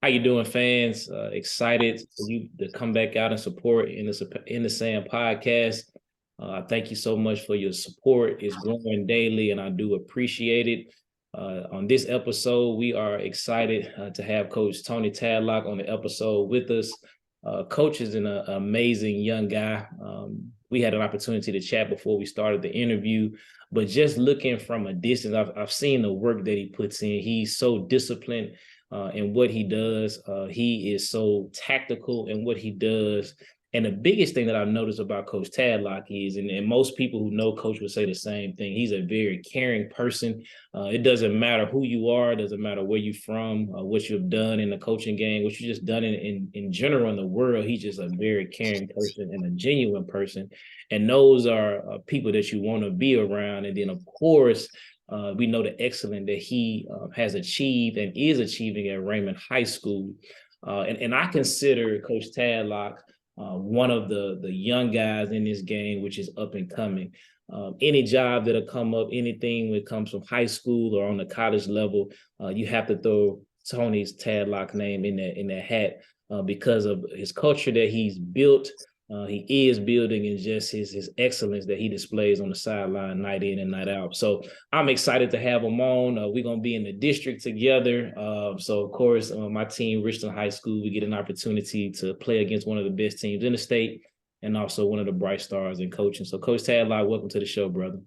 How you doing, fans? Excited for you to come back out and support in the Sand podcast. Thank you so much for your support. It's growing daily, and I do appreciate it. On this episode, we are excited to have Coach Tony Tadlock on the episode with us. Coach is an amazing young guy. We had an opportunity to chat before we started the interview, but just looking from a distance, I've seen the work that he puts in. He's so disciplined in what he does. He is so tactical in what he does. And the biggest thing that I've noticed about Coach Tadlock is, and most people who know Coach would say the same thing, he's a very caring person. It doesn't matter who you are, it doesn't matter where you're from, what you've done in the coaching game, what you've just done in general in the world. He's just a very caring person and a genuine person. And those are people that you want to be around. And then, of course, we know the excellence that he has achieved and is achieving at Raymond High School. And I consider Coach Tadlock one of the young guys in this game, which is up and coming. Any job that'll come up, anything that comes from high school or on the college level, you have to throw Tony's Tadlock name in that hat because of his culture that he's built. He is building, and just his excellence that he displays on the sideline night in and night out. So I'm excited to have him on. We're going to be in the district together. So, of course, my team, Richland High School, we get an opportunity to play against one of the best teams in the state and also one of the bright stars in coaching. So, Coach Tadlock, welcome to the show, brother.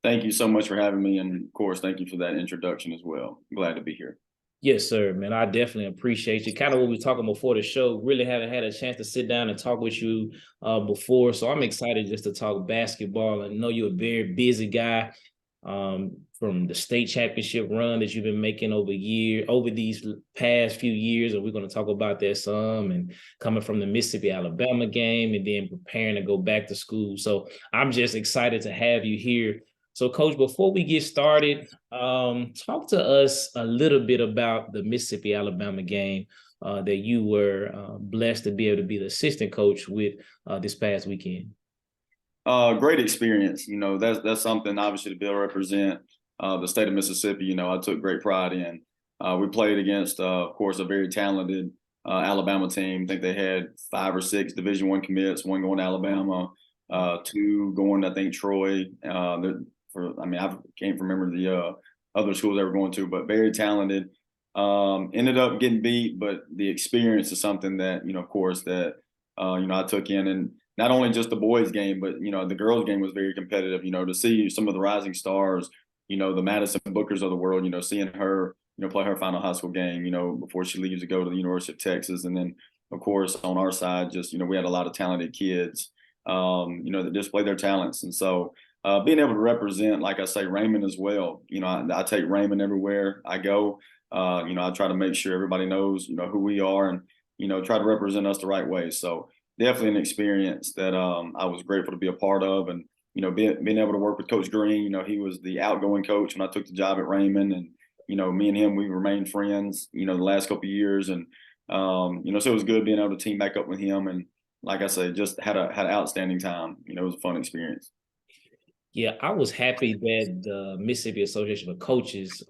Thank you so much for having me. And, of course, thank you for that introduction as well. I'm glad to be here. Yes, sir, man. I definitely appreciate you. Kind of what we were talking before the show. Really haven't had a chance to sit down and talk with you before. So I'm excited just to talk basketball. I know you're a very busy guy from the state championship run that you've been making over these past few years. And we're going to talk about that some, and coming from the Mississippi-Alabama game and then preparing to go back to school. So I'm just excited to have you here. So, Coach, before we get started, talk to us a little bit about the Mississippi-Alabama game that you were blessed to be able to be the assistant coach with this past weekend. Great experience. You know, that's something obviously to be able to represent the state of Mississippi. You know, I took great pride in. We played against, of course, a very talented Alabama team. I think they had 5 or 6 Division I commits, one going to Alabama, 2 going to, I think, Troy. I can't remember the other schools they were going to, but very talented. Ended up getting beat, but the experience is something that, you know, of course, that, I took in. And not only just the boys game, but, you know, the girls game was very competitive, you know, to see some of the rising stars, you know, the Madison Bookers of the world, you know, seeing her, you know, play her final high school game, you know, before she leaves to go to the University of Texas. And then, of course, on our side, just, you know, we had a lot of talented kids, you know, that display their talents. And so, being able to represent, like I say, Raymond as well. You know, I take Raymond everywhere I go. You know, I try to make sure everybody knows, you know, who we are and, you know, try to represent us the right way. So definitely an experience that I was grateful to be a part of. And, you know, being able to work with Coach Green, you know, he was the outgoing coach when I took the job at Raymond. And, you know, me and him, we remained friends, you know, the last couple of years. And, you know, so it was good being able to team back up with him. And like I say, just had an outstanding time. You know, it was a fun experience. Yeah, I was happy that the Mississippi Association of Coaches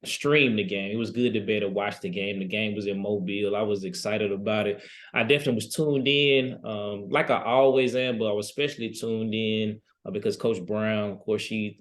streamed the game. It was good to be able to watch the game. The game was in Mobile. I was excited about it. I definitely was tuned in, like I always am, but I was especially tuned in because Coach Brown, of course, she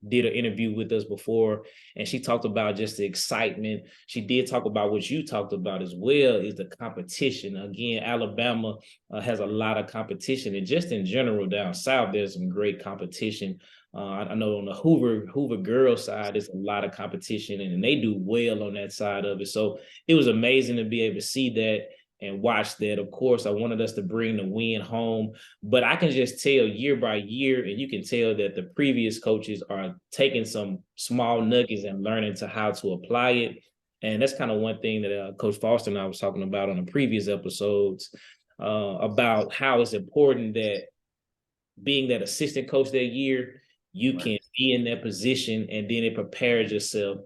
did an interview with us before, and she talked about just the excitement. She did talk about what you talked about as well, is the competition. Again, Alabama has a lot of competition, and just in general down south, there's some great competition. I know on the Hoover girls side, there's a lot of competition, and they do well on that side of it. So it was amazing to be able to see that and watch that. Of course, I wanted us to bring the win home, but I can just tell year by year, and you can tell that the previous coaches are taking some small nuggets and learning to how to apply it. And that's kind of one thing that Coach Foster and I was talking about on the previous episodes about how it's important that being that assistant coach that year, you can be in that position, and then it prepares yourself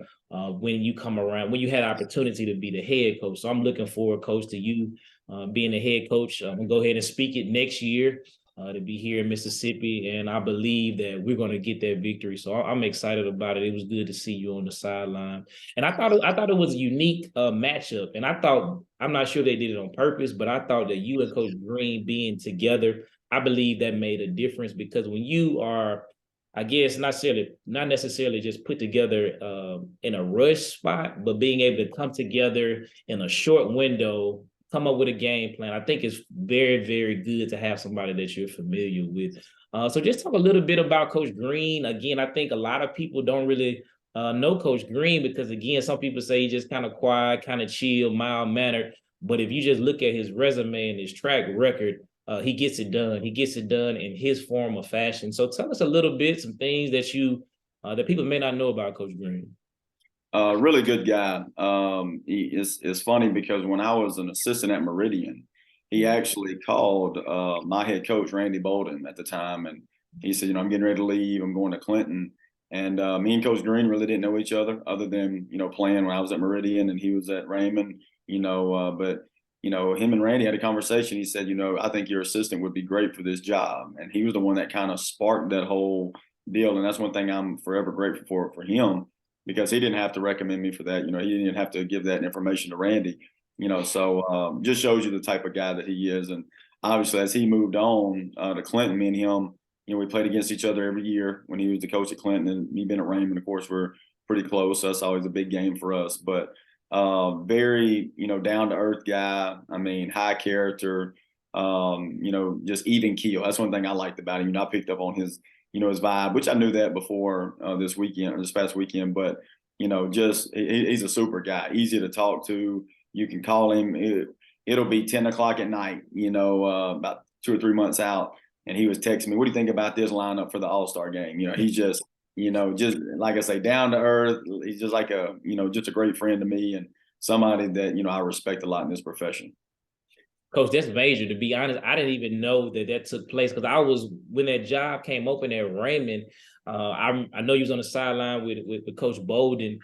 when you come around, when you had opportunity to be the head coach. So I'm looking forward, Coach, to you being the head coach. I'm going to go ahead and speak it next year. to be here in Mississippi, and I believe that we're going to get that victory. So I'm excited about it. It was good to see you on the sideline, and I thought it was a unique matchup, and I thought I'm not sure they did it on purpose, but I thought that you and Coach Green being together, I believe that made a difference because when you are, I guess not necessarily just put together in a rush spot, but being able to come together in a short window, come up with a game plan. I think it's very, very good to have somebody that you're familiar with. So just talk a little bit about Coach Green. Again, I think a lot of people don't really know Coach Green because, again, some people say he's just kind of quiet, kind of chill, mild mannered. But if you just look at his resume and his track record, he gets it done. He gets it done in his form of fashion. So tell us a little bit, some things that that people may not know about Coach Green. Really good guy. It's funny because when I was an assistant at Meridian, he actually called my head coach, Randy Bolden, at the time. And he said, I'm getting ready to leave. I'm going to Clinton. And me and Coach Green really didn't know each other than, playing when I was at Meridian and he was at Raymond, but him and Randy had a conversation. He said, I think your assistant would be great for this job. And he was the one that kind of sparked that whole deal. And that's one thing I'm forever grateful for him, because he didn't have to recommend me for that. He didn't have to give that information to Randy, so just shows you the type of guy that he is. And obviously, as he moved on to Clinton, me and him, we played against each other every year when he was the coach at Clinton, and me being at Raymond, of course, we're pretty close. So that's always a big game for us. But very, down to earth guy. I mean, high character, just even keel. That's one thing I liked about him. I picked up on his vibe, which I knew that before this past weekend, but, he's a super guy, easy to talk to. You can call him. It'll be 10 o'clock at night, about 2 or 3 months out. And he was texting me, what do you think about this lineup for the All-Star game? He's just, just like I say, down to earth. He's just like just a great friend to me and somebody that, I respect a lot in this profession. Coach, that's major. To be honest, I didn't even know that took place because when that job came open at Raymond, I know you was on the sideline with Coach Bolden,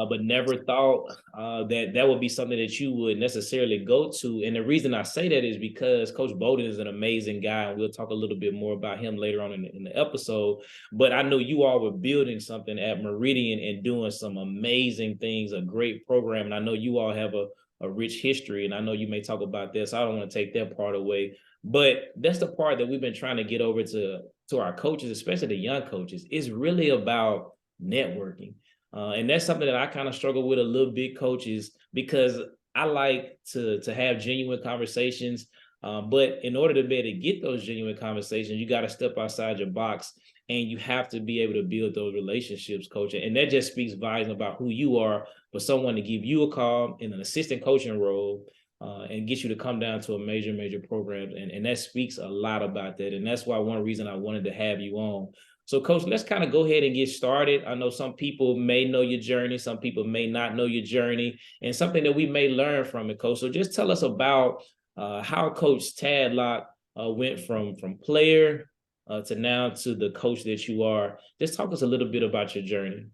but never thought that would be something that you would necessarily go to. And the reason I say that is because Coach Bolden is an amazing guy, and we'll talk a little bit more about him later on in the episode. But I know you all were building something at Meridian and doing some amazing things, a great program, and I know you all have a rich history, and I know you may talk about this. So I don't want to take that part away, but that's the part that we've been trying to get over to our coaches, especially the young coaches. It's really about networking, and that's something that I kind of struggle with a little bit, coaches, because I like to have genuine conversations. But in order to be able to get those genuine conversations, you got to step outside your box, and you have to be able to build those relationships, coach. And that just speaks volumes about who you are for someone to give you a call in an assistant coaching role and get you to come down to a major program. And that speaks a lot about that. And that's why one reason I wanted to have you on. So, Coach, let's kind of go ahead and get started. I know some people may know your journey. Some people may not know your journey, and something that we may learn from it, Coach. So just tell us about how Coach Tadlock went from player to now to the coach that you are. Just talk us a little bit about your journey.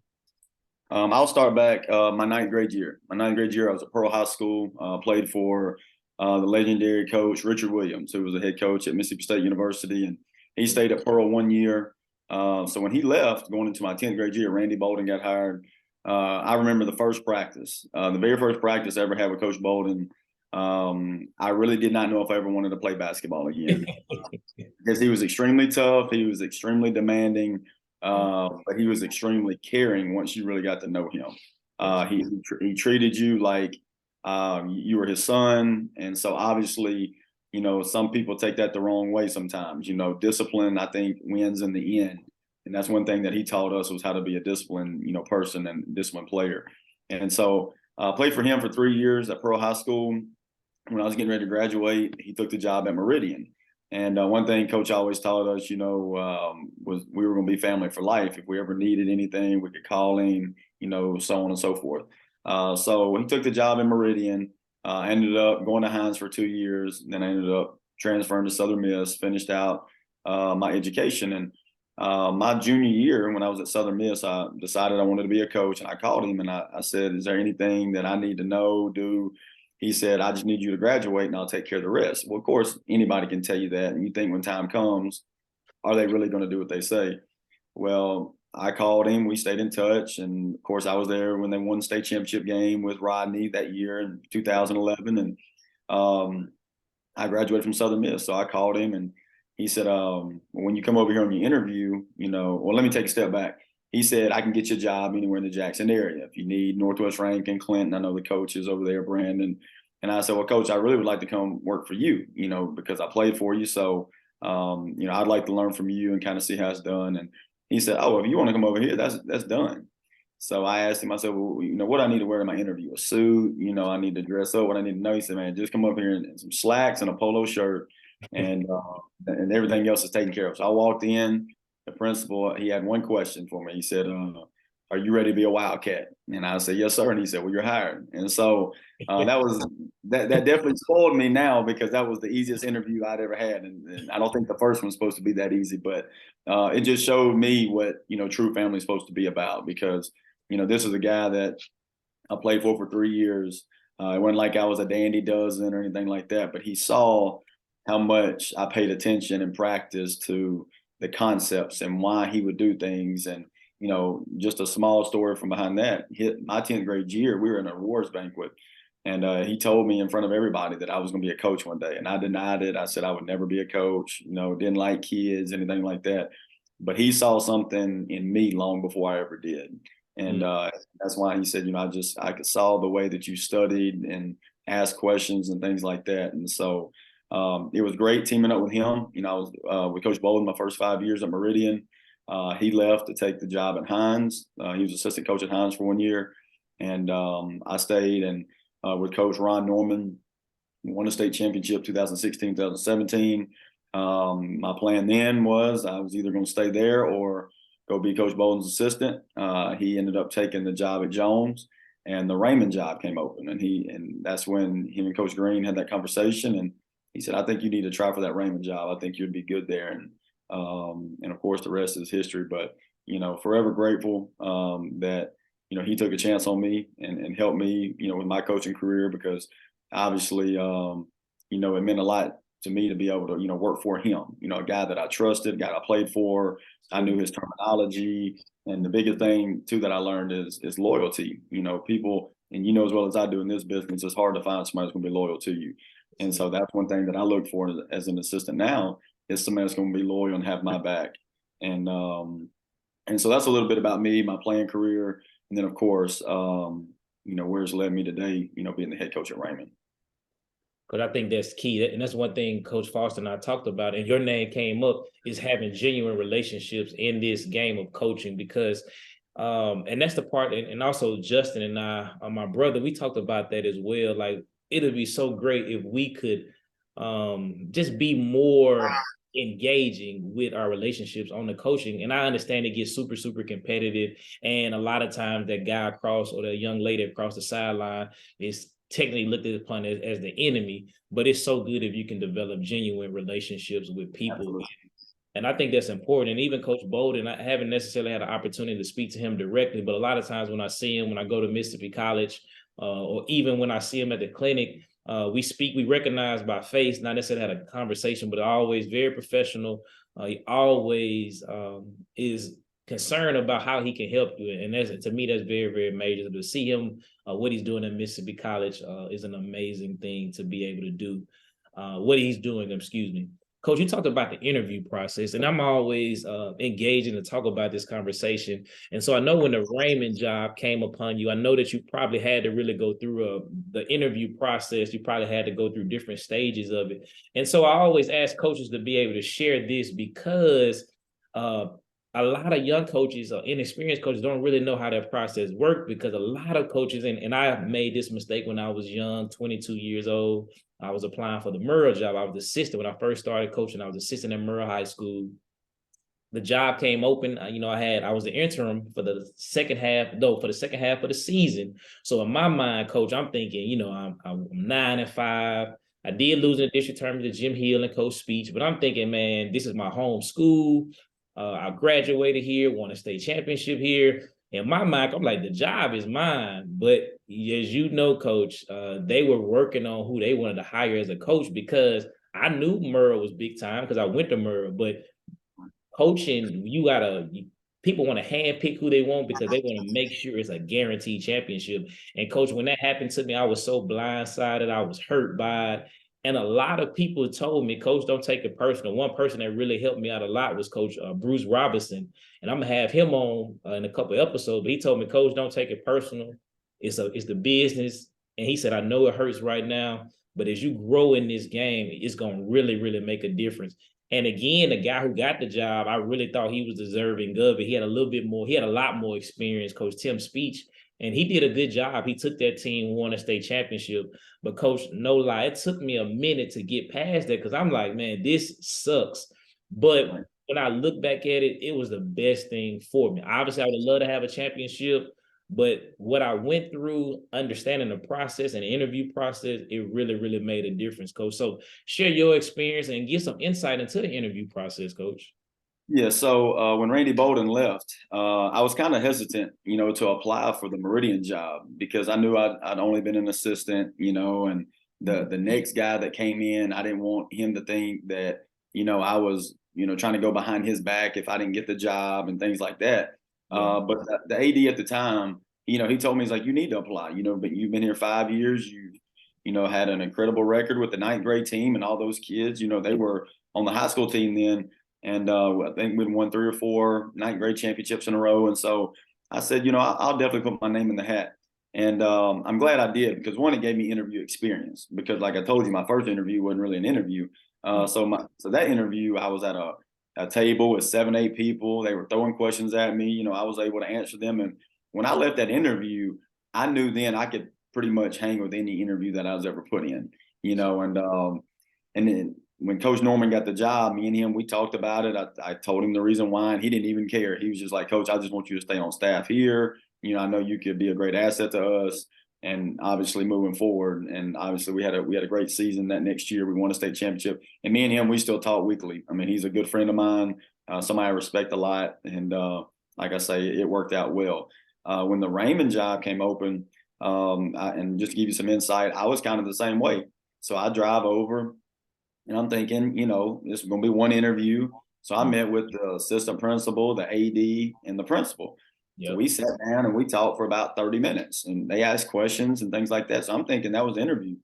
I'll start back my ninth grade year. I was at Pearl High School, played for the legendary coach, Richard Williams, who was the head coach at Mississippi State University. And he stayed at Pearl 1 year. So when he left, going into my 10th grade year, Randy Bolden got hired. I remember the first practice, the very first practice I ever had with Coach Bolden. I really did not know if I ever wanted to play basketball again because he was extremely tough. He was extremely demanding. But he was extremely caring once you really got to know him. He treated you like you were his son. And so obviously, some people take that the wrong way sometimes. Discipline, I think, wins in the end. And that's one thing that he taught us was how to be a disciplined, person and disciplined player. And so I played for him for 3 years at Pearl High School. When I was getting ready to graduate, he took the job at Meridian. And one thing Coach always taught us, was we were going to be family for life. If we ever needed anything, we could call him, so on and so forth. So he took the job in Meridian. I ended up going to Hines for 2 years. Then I ended up transferring to Southern Miss, finished out my education. And my junior year, when I was at Southern Miss, I decided I wanted to be a coach. And I called him and I said, is there anything that I need to know, do? he said, I just need you to graduate and I'll take care of the rest. Well, of course, anybody can tell you that. And you think when time comes, are they really going to do what they say? Well, I called him. We stayed in touch. And of course, I was there when they won the state championship game with Rodney that year in 2011. And I graduated from Southern Miss. So I called him and he said, when you come over here on your interview, well, let me take a step back. He said, I can get you a job anywhere in the Jackson area. If you need Northwest Rankin, Clinton, I know the coaches over there, Brandon. And I said, well, Coach, I really would like to come work for you, because I played for you. So, I'd like to learn from you and kind of see how it's done. And he said, oh, if you want to come over here, that's done. So I asked him, I said, well, what I need to wear to my interview? A suit, I need to dress up, what I need to know. He said, man, just come up here in some slacks and a polo shirt and everything else is taken care of. So I walked in, the principal, he had one question for me. He said, are you ready to be a Wildcat? And I said, yes, sir. And he said, well, you're hired. And so that definitely spoiled me now because that was the easiest interview I'd ever had. And I don't think the first one was supposed to be that easy, but it just showed me what, true family is supposed to be about because, this is a guy that I played for 3 years. It wasn't like I was a dandy dozen or anything like that, but he saw how much I paid attention and practice to the concepts and why he would do things. And, just a small story from behind that, my 10th grade year, we were in a awards banquet. And he told me in front of everybody that I was going to be a coach one day. And I denied it. I said I would never be a coach, didn't like kids, anything like that. But he saw something in me long before I ever did. And that's why he said, I saw the way that you studied and asked questions and things like that. And so it was great teaming up with him. I was with Coach Bolden my first 5 years at Meridian. He left to take the job at Hines. He was assistant coach at Hines for 1 year. And I stayed and with Coach Ron Norman, won a state championship 2016, 2017. My plan then was I was either going to stay there or go be Coach Bolden's assistant. He ended up taking the job at Jones, and the Raymond job came open. And that's when him and Coach Green had that conversation. And he said, I think you need to try for that Raymond job. I think you'd be good there. And of course, the rest is history. But, forever grateful that, he took a chance on me and helped me, with my coaching career because obviously, it meant a lot to me to be able to, work for him, a guy that I trusted, a guy I played for. I knew his terminology. And the biggest thing, too, that I learned is loyalty. People, and as well as I do in this business, it's hard to find somebody that's going to be loyal to you. And so that's one thing that I look for as an assistant now is somebody that's going to be loyal and have my back. And so that's a little bit about me, my playing career. And then, of course, where it's led me today, being the head coach at Raymond. Because I think that's key. And that's one thing Coach Foster and I talked about, and your name came up, is having genuine relationships in this game of coaching because, and that's the part, and also Justin and I, my brother, we talked about that as well. Like, it'd be so great if we could just be more engaging with our relationships on the coaching. And I understand it gets super, super competitive. And a lot of times that guy across or the young lady across the sideline is technically looked upon as the enemy, but it's so good if you can develop genuine relationships with people. Absolutely. And I think that's important. And even Coach Bolden, I haven't necessarily had an opportunity to speak to him directly, but a lot of times when I see him, when I go to Mississippi College, or even when I see him at the clinic, we recognize by face, not necessarily had a conversation, but always very professional. He always is concerned about how he can help you. And to me, that's very, very major. To see him, what he's doing at Mississippi College is an amazing thing to be able to do. What he's doing, excuse me. Coach, you talked about the interview process, and I'm always engaging to talk about this conversation. And so I know when the Raymond job came upon you, I know that you probably had to really go through the interview process. You probably had to go through different stages of it. And so I always ask coaches to be able to share this because a lot of young coaches or inexperienced coaches don't really know how that process works because a lot of coaches, and I made this mistake when I was young, 22 years old. I was applying for the Murrah job. I was assistant when I first started coaching. I was assistant at Murrah High School. The job came open. I was the interim for the second half of the season. So in my mind, coach, I'm thinking, I'm 9-5. I did lose in the district tournament to Jim Hill and Coach Speech, but I'm thinking, man, this is my home school. I graduated here, won a state championship here. In my mind, I'm like, the job is mine. But, as you know, Coach, they were working on who they wanted to hire as a coach because I knew Murrah was big time because I went to Murrah, but coaching, people want to handpick who they want because they want to make sure it's a guaranteed championship. And coach, when that happened to me, I was so blindsided. I was hurt by it. And a lot of people told me, Coach, don't take it personal. One person that really helped me out a lot was Coach Bruce Robinson. And I'm going to have him on in a couple of episodes. But he told me, Coach, don't take it personal. It's the business. And he said, I know it hurts right now, but as you grow in this game, it's going to really, really make a difference. And again, the guy who got the job, I really thought he was deserving of it. He had a lot more experience, Coach Tim Speech, and he did a good job. He took that team, won a state championship. But Coach, no lie, it took me a minute to get past that because I'm like, man, this sucks. But when I look back at it, it was the best thing for me. Obviously, I would love to have a championship, but what I went through, understanding the process and the interview process, it really, really made a difference, Coach. So share your experience and give some insight into the interview process, Coach. Yeah, so when Randy Bolden left, I was kind of hesitant, to apply for the Meridian job because I knew I'd only been an assistant, and the next guy that came in, I didn't want him to think that, I was, trying to go behind his back if I didn't get the job and things like that. But the AD at the time, he told me, he's like, you need to apply, but you've been here 5 years. You've had an incredible record with the ninth grade team and all those kids, they were on the high school team then. And I think we'd won 3 or 4 ninth grade championships in a row. And so I said, I'll definitely put my name in the hat. And I'm glad I did because one, it gave me interview experience because like I told you, my first interview wasn't really an interview. So that interview, I was at a table with 7, 8 people. They were throwing questions at me. I was able to answer them. And when I left that interview, I knew then I could pretty much hang with any interview that I was ever put in, and then when Coach Norman got the job, me and him, we talked about it. I told him the reason why, and he didn't even care. He was just like, Coach, I just want you to stay on staff here. I know you could be a great asset to us, and obviously moving forward. And obviously, we had a great season that next year. We won a state championship, and me and him, we still talk weekly. I mean, he's a good friend of mine, somebody I respect a lot, and like I say, it worked out well. When the Raymond job came open, and just to give you some insight, I was kind of the same way. So I drive over. And I'm thinking, this is going to be one interview. So I met with the assistant principal, the AD, and the principal. Yep. So we sat down and we talked for about 30 minutes and they asked questions and things like that. So I'm thinking that was the interview.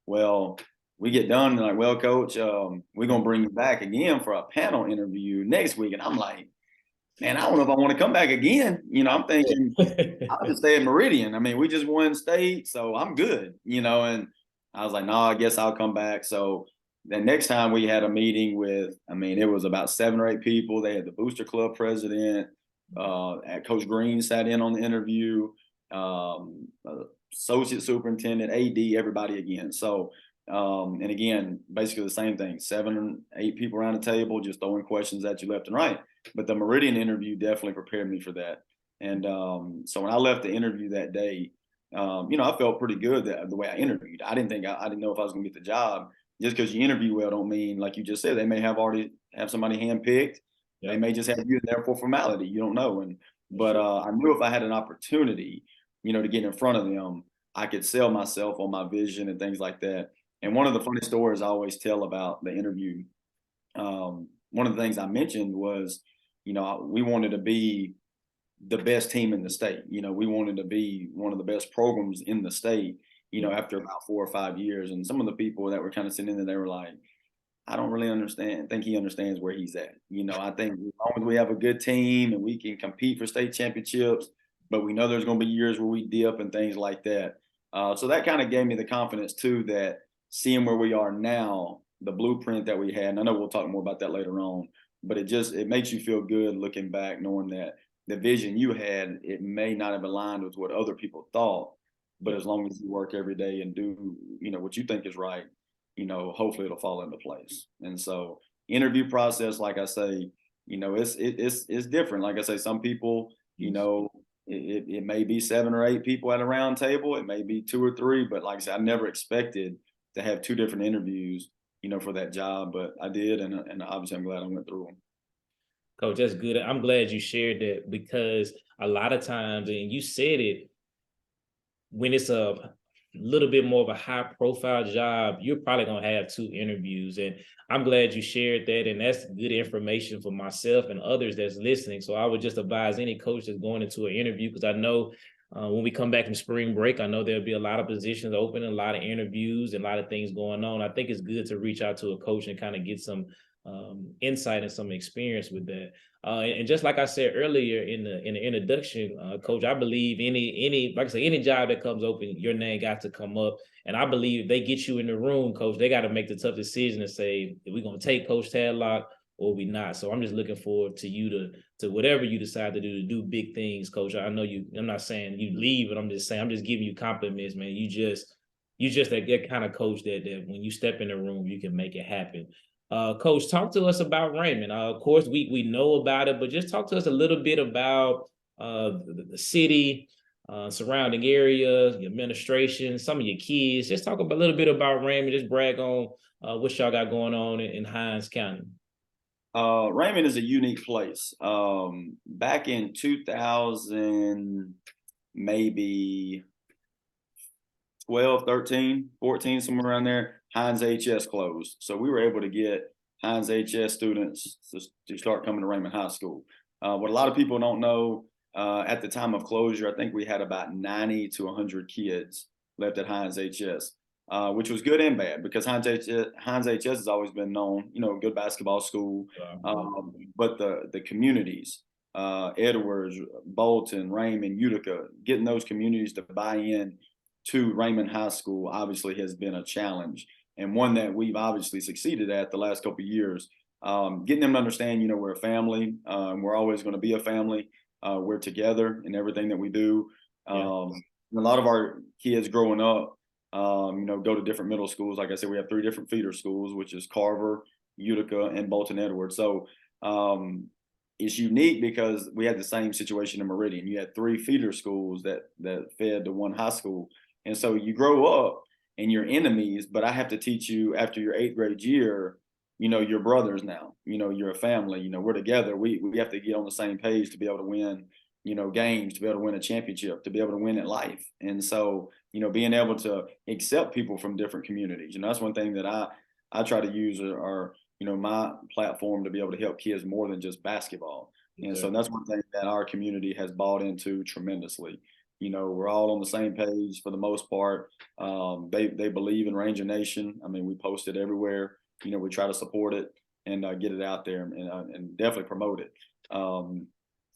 Well, we get done and like, well, Coach, we're going to bring you back again for a panel interview next week. And I'm like, man, I don't know if I want to come back again. I'm thinking I'll just stay at Meridian. I mean, we just won state, so I'm good, and I was like, no, I guess I'll come back. So the next time we had a meeting with, it was about 7 or 8 people. They had the Booster Club president, Coach Green sat in on the interview, associate superintendent, AD, everybody again. So, and again, basically the same thing, 7 or 8 people around the table, just throwing questions at you left and right. But the Meridian interview definitely prepared me for that. And so when I left the interview that day, I felt pretty good the way I interviewed. I didn't know if I was going to get the job. Just because you interview well don't mean, like you just said, they may already have somebody handpicked. Yep. They may just have you there for formality. You don't know. But I knew if I had an opportunity, to get in front of them, I could sell myself on my vision and things like that. And one of the funny stories I always tell about the interview, one of the things I mentioned was, we wanted to be the best team in the state. We wanted to be one of the best programs in the state. After about 4 or 5 years. And some of the people that were kind of sitting in there, they were like, I don't really think he understands where he's at. I think as long as we have a good team and we can compete for state championships, but we know there's going to be years where we dip and things like that. So that kind of gave me the confidence too, that seeing where we are now, the blueprint that we had, and I know we'll talk more about that later on, but it makes you feel good looking back, knowing that the vision you had, it may not have aligned with what other people thought. But as long as you work every day and do, what you think is right, hopefully it'll fall into place. And so interview process, like I say, it's different. Like I say, some people, it may be 7 or 8 people at a round table. It may be 2 or 3, but like I said, I never expected to have 2 different interviews, for that job, but I did. And obviously I'm glad I went through them. Coach, that's good. I'm glad you shared that because a lot of times, and you said it, when it's a little bit more of a high profile job, you're probably gonna have 2 interviews. And I'm glad you shared that. And that's good information for myself and others that's listening. So I would just advise any coach that's going into an interview, because I know when we come back from spring break, I know there'll be a lot of positions open, a lot of interviews, and a lot of things going on. I think it's good to reach out to a coach and kind of get some insight and some experience with that. And just like I said earlier in the introduction, Coach, I believe any like I say, any job that comes open, your name got to come up. And I believe if they get you in the room, Coach, they got to make the tough decision and say, we're gonna take Coach Tadlock or we not. So I'm just looking forward to you to whatever you decide to do big things, Coach. I know you. I'm not saying you leave, but I'm just saying I'm just giving you compliments, man. You just that kind of coach that when you step in the room, you can make it happen. Coach, talk to us about Raymond. Of course, we know about it, but just talk to us a little bit about the city, surrounding areas, your administration, some of your kids. Just talk a little bit about Raymond. Just brag on what y'all got going on in Hinds County. Raymond is a unique place. Back in 2000, maybe 12, 13, 14, somewhere around there, Hinds HS closed. So we were able to get Hinds HS students to start coming to Raymond High School. What a lot of people don't know, at the time of closure, I think we had about 90 to 100 kids left at Hinds HS, which was good and bad, because Hinds HS has always been known, good basketball school. But the communities, Edwards, Bolton, Raymond, Utica, getting those communities to buy in to Raymond High School obviously has been a challenge, and one that we've obviously succeeded at the last couple of years. Getting them to understand, we're a family, we're always going to be a family. We're together in everything that we do. A lot of our kids growing up, go to different middle schools. Like I said, we have 3 different feeder schools, which is Carver, Utica, and Bolton Edwards. So it's unique because we had the same situation in Meridian. You had 3 feeder schools that fed to one high school. And so you grow up and you're enemies, but I have to teach you after your 8th grade year, you're brothers now, you're a family, we're together. We have to get on the same page to be able to win, games, to be able to win a championship, to be able to win at life. And so, being able to accept people from different communities, that's one thing that I try to use my platform to be able to help kids more than just basketball. And so that's one thing that our community has bought into tremendously. We're all on the same page for the most part. They believe in Ranger Nation. I mean, we post it everywhere. We try to support it and get it out there and definitely promote it.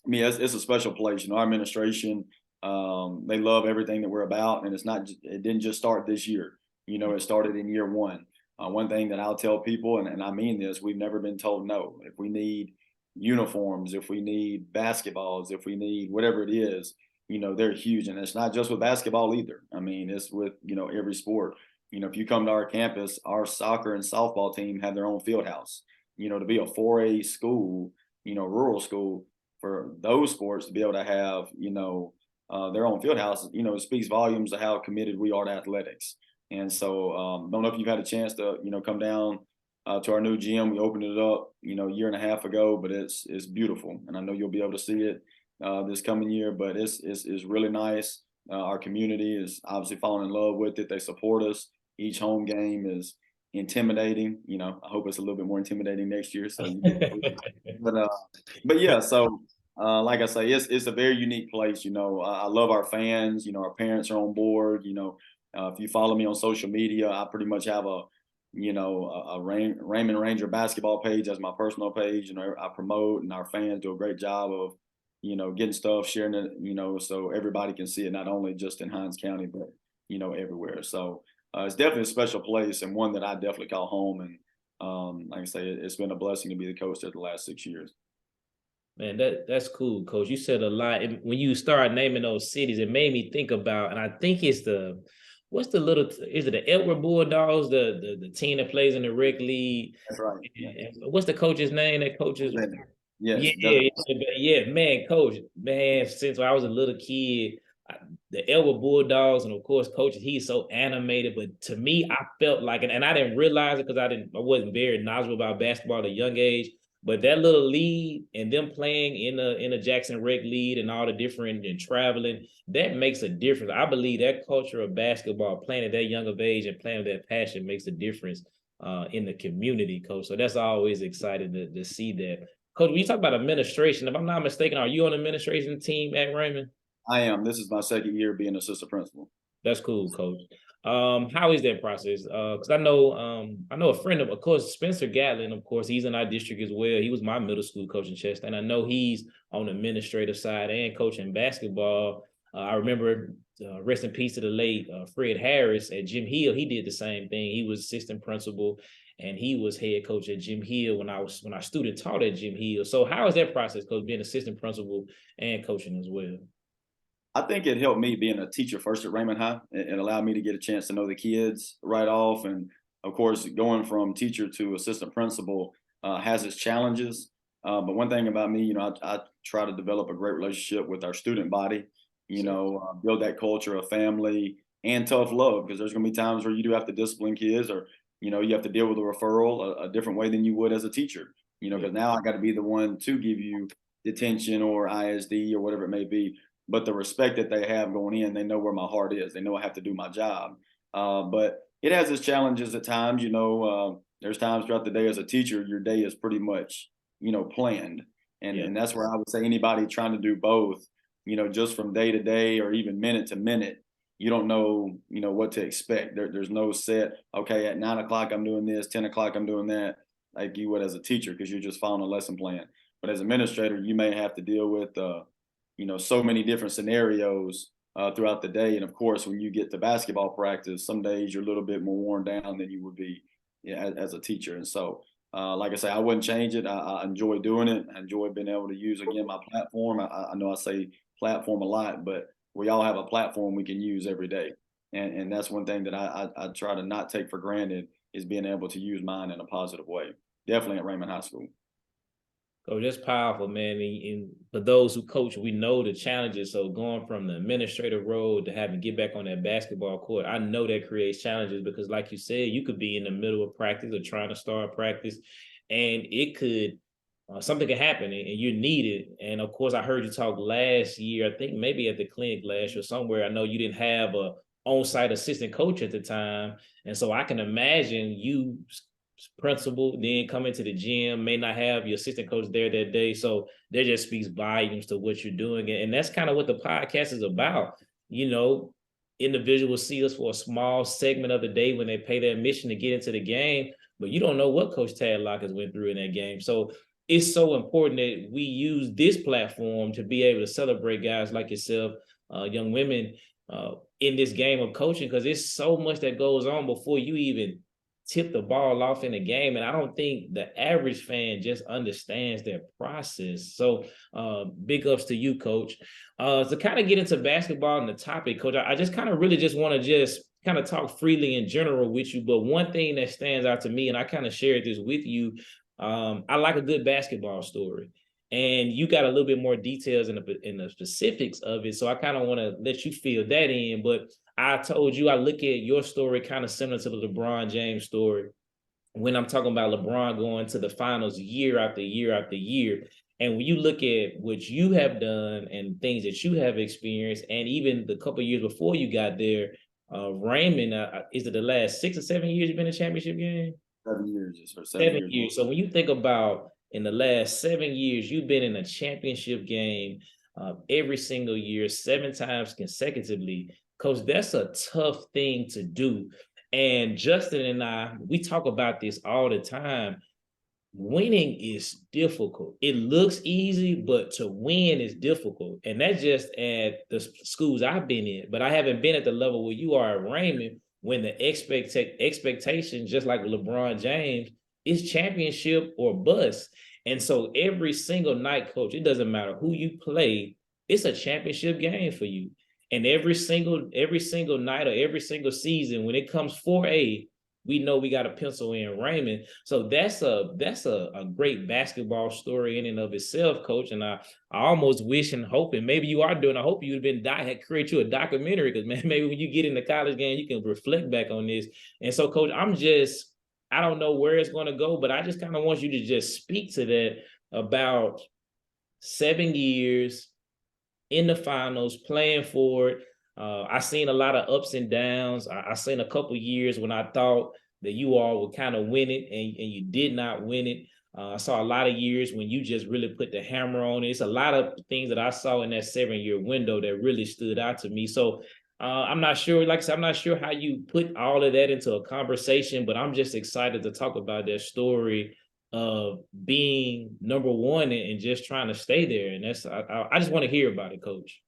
It's a special place. Our administration, they love everything that we're about, and it didn't just start this year. It started in year 1. One thing that I'll tell people, and I mean this, we've never been told no. If we need uniforms, if we need basketballs, if we need whatever it is, they're huge. And it's not just with basketball either. I mean, it's with, every sport. If you come to our campus, our soccer and softball team have their own field house. To be a 4A school, rural school, for those sports to be able to have, their own field house, it speaks volumes of how committed we are to athletics. And so don't know if you've had a chance to, come down to our new gym. We opened it up, a year and a half ago, but it's beautiful. And I know you'll be able to see it this coming year, but it's really nice. Our community is obviously falling in love with it. They support us. Each home game is intimidating. I hope it's a little bit more intimidating next year. So, but yeah, so like I say, it's a very unique place. I love our fans. Our parents are on board. If you follow me on social media, I pretty much have a Raymond Ranger basketball page as my personal page. I promote, and our fans do a great job of, getting stuff, sharing it, so everybody can see it, not only just in Hinds County, but, everywhere. So it's definitely a special place, and one that I definitely call home. And like I say, it's been a blessing to be the coach there the last 6 years. Man, that's cool, Coach. You said a lot. And when you start naming those cities, it made me think about, and I think it's is it the Edward Bulldogs, the team that plays in the rec league? That's right. And what's the coach's name that coaches? Yes. Yeah, man, Coach, man, since I was a little kid, the Edward Bulldogs, and of course, Coach, he's so animated. But to me, I felt like, and I didn't realize it because I wasn't very knowledgeable about basketball at a young age. But that little lead and them playing in a Jackson Rec lead and all the different and traveling, that makes a difference. I believe that culture of basketball, playing at that young of age and playing with that passion makes a difference in the community, Coach. So that's always exciting to see that. Coach, when you talk about administration, if I'm not mistaken, are you on the administration team at Raymond? I am. This is my second year being assistant principal. That's cool, Coach. How is that process? Because I know a friend of course, Spencer Gatlin, of course, he's in our district as well. He was my middle school coach in Chester, and I know he's on the administrative side and coaching basketball. I remember, rest in peace to the late Fred Harris at Jim Hill. He did the same thing. He was assistant principal, and he was head coach at Jim Hill when our student taught at Jim Hill. So how is that process, Coach, being assistant principal and coaching as well? I think it helped me being a teacher first at Raymond High. It allowed me to get a chance to know the kids right off. And of course, going from teacher to assistant principal has its challenges. But one thing about me, I try to develop a great relationship with our student body, build that culture of family and tough love, because there's going to be times where you do have to discipline kids, or, you have to deal with a referral a different way than you would as a teacher, because now I got to be the one to give you detention or ISD or whatever it may be. But the respect that they have going in, they know where my heart is. They know I have to do my job. But it has its challenges at times. There's times throughout the day as a teacher, your day is pretty much, planned. And that's where I would say anybody trying to do both, just from day to day or even minute to minute, you don't know, what to expect. There's no set, okay, at 9 o'clock, I'm doing this, 10 o'clock, I'm doing that, like you would as a teacher, because you're just following a lesson plan. But as an administrator, you may have to deal with, so many different scenarios throughout the day. And of course, when you get to basketball practice, some days you're a little bit more worn down than you would be as a teacher. And so, like I say, I wouldn't change it. I enjoy doing it. I enjoy being able to use, again, my platform. I know I say platform a lot, but we all have a platform we can use every day. And that's one thing that I try to not take for granted, is being able to use mine in a positive way. Definitely at Raymond High School. Oh, that's powerful, man. And for those who coach, we know the challenges. So going from the administrative role to having to get back on that basketball court, I know that creates challenges, because like you said, you could be in the middle of practice or trying to start practice, and it could, something could happen and you're needed. And of course, I heard you talk last year, I think maybe at the clinic last year somewhere. I know you didn't have a on-site assistant coach at the time. And so I can imagine you principal, then come into the gym, may not have your assistant coach there that day. So that just speaks volumes to what you're doing. And that's kind of what the podcast is about. Individuals see us for a small segment of the day when they pay their admission to get into the game, but you don't know what Coach Tadlock has went through in that game. So it's so important that we use this platform to be able to celebrate guys like yourself, young women in this game of coaching, because there's so much that goes on before you even tip the ball off in the game. And I don't think the average fan just understands that process. So big ups to you, Coach. To kind of get into basketball and the topic, Coach, I just kind of really just want to just kind of talk freely in general with you. But one thing that stands out to me, and I kind of shared this with you, I like a good basketball story. And you got a little bit more details in the specifics of it. So I kind of want to let you fill that in. But I told you I look at your story kind of similar to the LeBron James story, when I'm talking about LeBron going to the finals year after year after year. And when you look at what you have done and things that you have experienced, and even the couple of years before you got there, Raymond, is it the last 6 or 7 years you've been in a championship game? 7 years. 7 years. So when you think about in the last 7 years, you've been in a championship game every single year, 7 times consecutively. Coach, that's a tough thing to do. And Justin and I, we talk about this all the time. Winning is difficult. It looks easy, but to win is difficult. And that's just at the schools I've been in. But I haven't been at the level where you are at Raymond, when the expectation, just like LeBron James, is championship or bust. And so every single night, Coach, it doesn't matter who you play, it's a championship game for you. And every single night or every single season, when it comes 4A, we know we got to pencil in Raymond. So that's a great basketball story in and of itself, Coach. And I almost wish and hope, and maybe you are doing, I hope you'd had create you a documentary, because maybe when you get in the college game, you can reflect back on this. And so, Coach, I'm just I don't know where it's going to go, but I just kind of want you to just speak to that about 7 years in the finals, playing for it. I seen a lot of ups and downs. I seen a couple years when I thought that you all would kind of win it, and you did not win it. I saw a lot of years when you just really put the hammer on it. It's a lot of things that I saw in that 7 year window that really stood out to me. So I'm not sure, like I said, I'm not sure how you put all of that into a conversation, but I'm just excited to talk about that story of being number one and just trying to stay there. And that's, I just want to hear about it, Coach.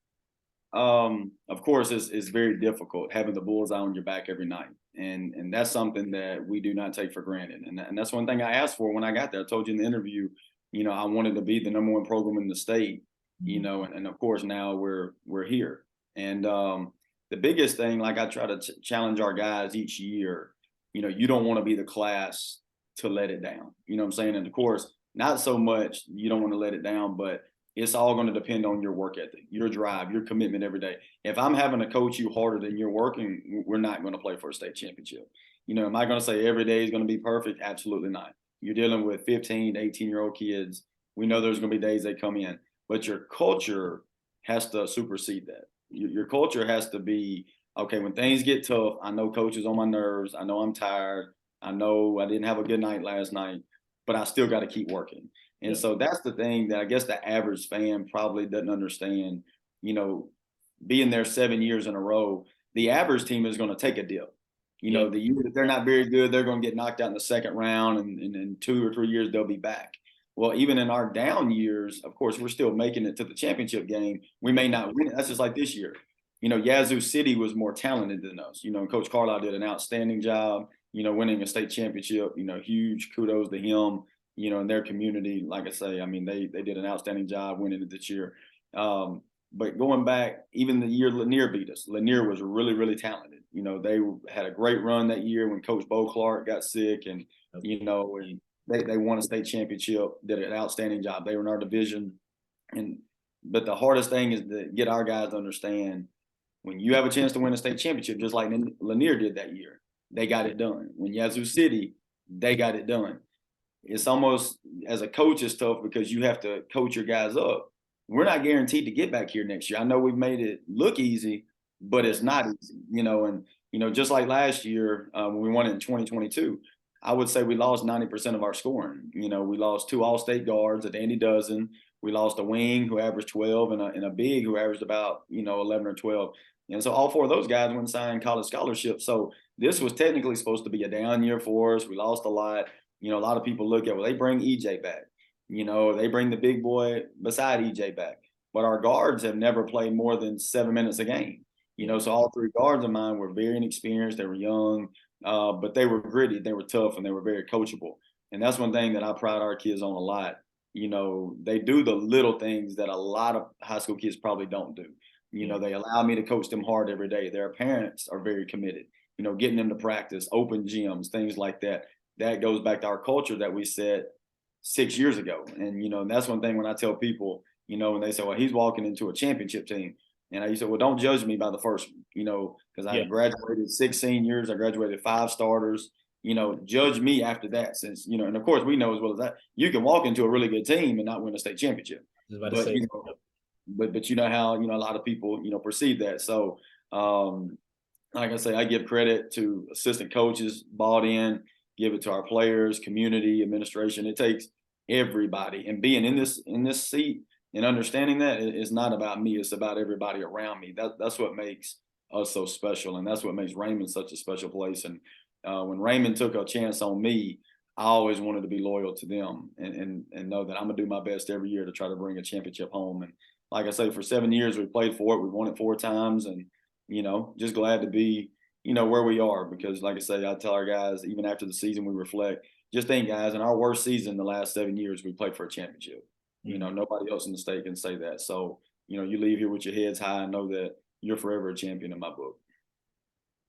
Of course, it's very difficult having the bullseye on your back every night. And that's something that we do not take for granted. And that's one thing I asked for when I got there. I told you in the interview, I wanted to be the number one program in the state, and of course now we're here. And the biggest thing, like I try to challenge our guys each year, you don't want to be the class to let it down. You know what I'm saying? And of course, not so much you don't want to let it down, but it's all going to depend on your work ethic, your drive, your commitment every day. If I'm having to coach you harder than you're working, we're not going to play for a state championship. Am I going to say every day is going to be perfect? Absolutely not. You're dealing with 15 to 18-year-old kids. We know there's going to be days they come in, but your culture has to supersede that. Your culture has to be, okay, when things get tough, I know coach is on my nerves. I know I'm tired. I know I didn't have a good night last night, but I still got to keep working. And so that's the thing that I guess the average fan probably doesn't understand. Being there 7 years in a row, the average team is going to take a dip. The year that they're not very good, they're going to get knocked out in the second round, and in 2 or 3 years they'll be back. Well, even in our down years, of course, we're still making it to the championship game. We may not win it. That's just like this year. Yazoo City was more talented than us. Coach Carlisle did an outstanding job, winning a state championship. Huge kudos to him. In their community, like I say, I mean, they did an outstanding job winning it this year. But going back, even the year Lanier beat us, Lanier was really, really talented. They had a great run that year when Coach Bo Clark got sick, and they won a state championship, did an outstanding job. They were in our division, but the hardest thing is to get our guys to understand when you have a chance to win a state championship, just like Lanier did that year, they got it done. When Yazoo City, they got it done. It's almost, as a coach, it's tough because you have to coach your guys up. We're not guaranteed to get back here next year. I know we've made it look easy, but it's not easy, and just like last year when we won it in 2022, I would say we lost 90% of our scoring. We lost 2 all-state guards at Andy Dozen. We lost a wing who averaged 12 and a big who averaged about 11 or 12. And so all 4 of those guys went and signed college scholarships. So this was technically supposed to be a down year for us. We lost a lot. A lot of people look at, well, they bring EJ back. They bring the big boy beside EJ back. But our guards have never played more than 7 minutes a game. So all 3 guards of mine were very inexperienced. They were young, but they were gritty. They were tough, and they were very coachable. And that's one thing that I pride our kids on a lot. They do the little things that a lot of high school kids probably don't do. They allow me to coach them hard every day. Their parents are very committed, getting them to practice, open gyms, things like that. That goes back to our culture that we set 6 years ago. And that's one thing when I tell people, when they say, well, he's walking into a championship team. And I used to say, well, don't judge me by the first one, because I graduated 6 seniors, I graduated 5 starters, judge me after that, since, and of course we know as well as that, you can walk into a really good team and not win a state championship. But you know how, a lot of people, perceive that. So, like I say, I give credit to assistant coaches, bought in, give it to our players, community, administration. It takes everybody, and being in this seat and understanding that it's not about me, it's about everybody around me. That's what makes us so special, and that's what makes Raymond such a special place. And when Raymond took a chance on me, I always wanted to be loyal to them and know that I'm gonna do my best every year to try to bring a championship home. And like I say, for 7 years we played for it, we won it 4 times, and just glad to be where we are, because like I say, I tell our guys, even after the season, we reflect, just think, guys, in our worst season the last 7 years, we played for a championship. Nobody else in the state can say that. So, you leave here with your heads high and know that you're forever a champion in my book.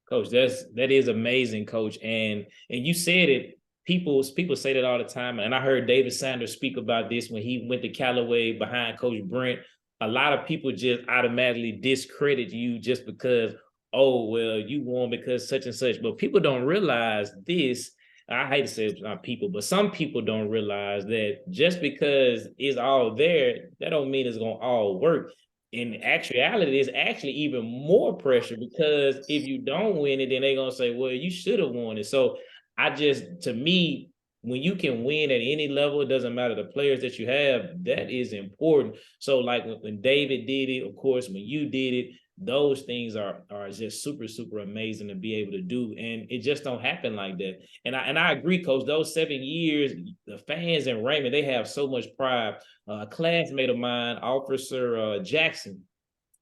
Coach, that is amazing, Coach. And you said it, people say that all the time. And I heard David Sanders speak about this when he went to Callaway behind Coach Brent. A lot of people just automatically discredit you just because, oh, well, you won because such and such. But people don't realize this. I hate to say it's not people, but some people don't realize that just because it's all there, that don't mean it's gonna all work. In actuality, it's actually even more pressure because if you don't win it, then they're gonna say, well, you should have won it. So to me, when you can win at any level, it doesn't matter the players that you have, that is important. So, like when David did it, of course, when you did it, those things are just super, super amazing to be able to do. And it just don't happen like that. And I agree, Coach, those 7 years, the fans in Raymond, they have so much pride. A classmate of mine, Officer Jackson,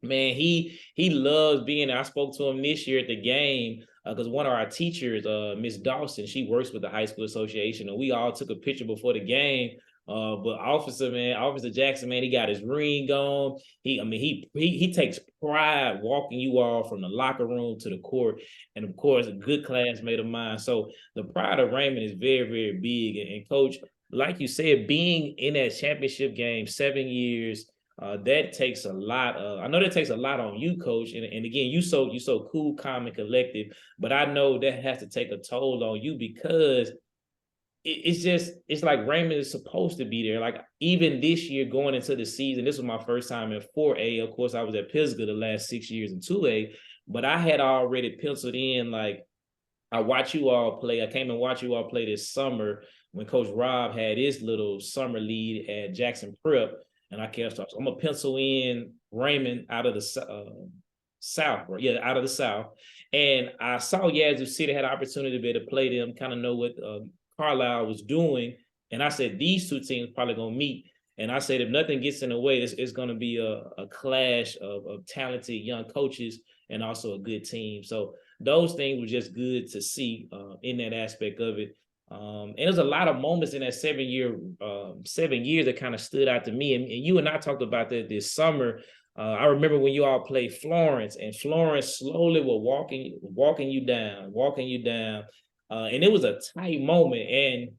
man, he loves being there. I spoke to him this year at the game because one of our teachers, Miss Dawson, she works with the high school association, and we all took a picture before the game. But Officer Jackson, man, he got his ring on. He takes pride walking you all from the locker room to the court, and of course, a good classmate of mine. So the pride of Raymond is very, very big. And Coach, like you said, being in that championship game 7 years, that takes a lot. I know that takes a lot on you, Coach. And again, you so cool, calm, and collective. But I know that has to take a toll on you because it's like Raymond is supposed to be there. Like even this year going into the season, this was my first time in 4A. Of course, I was at Pisgah the last 6 years in 2A, but I had already penciled in like I watch you all play. I came and watch you all play this summer when Coach Rob had his little summer lead at Jackson Prep, and I kept starting. So I'm gonna pencil in Raymond out of the South, right? Yeah, out of the South. And I saw Yazoo City had an opportunity to be able to play them, kind of know what Carlisle was doing. And I said, these two teams probably going to meet. And I said, if nothing gets in the way, it's going to be a clash of talented young coaches and also a good team. So those things were just good to see in that aspect of it. And there's a lot of moments in that 7 years that kind of stood out to me. And you and I talked about that this summer. I remember when you all played Florence, and Florence slowly was walking you down. And it was a tight moment. And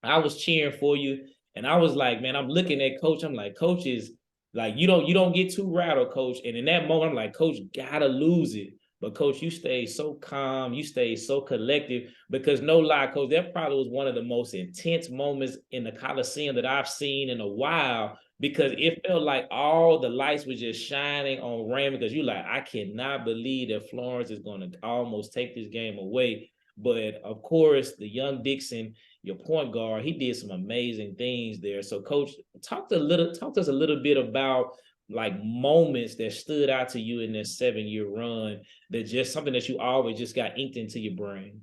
I was cheering for you. And I was like, man, I'm looking at Coach. I'm like, Coach is like, you don't get too rattled, Coach. And in that moment, I'm like, Coach, gotta lose it. But Coach, you stayed so calm, you stayed so collective, because no lie, Coach, that probably was one of the most intense moments in the Coliseum that I've seen in a while, because it felt like all the lights were just shining on Raymond, because you're like, I cannot believe that Florence is going to almost take this game away. But of course, the young Dixon, your point guard, he did some amazing things there. So, Coach, talk to us a little bit about like moments that stood out to you in this 7-year run, that just something that you always just got inked into your brain.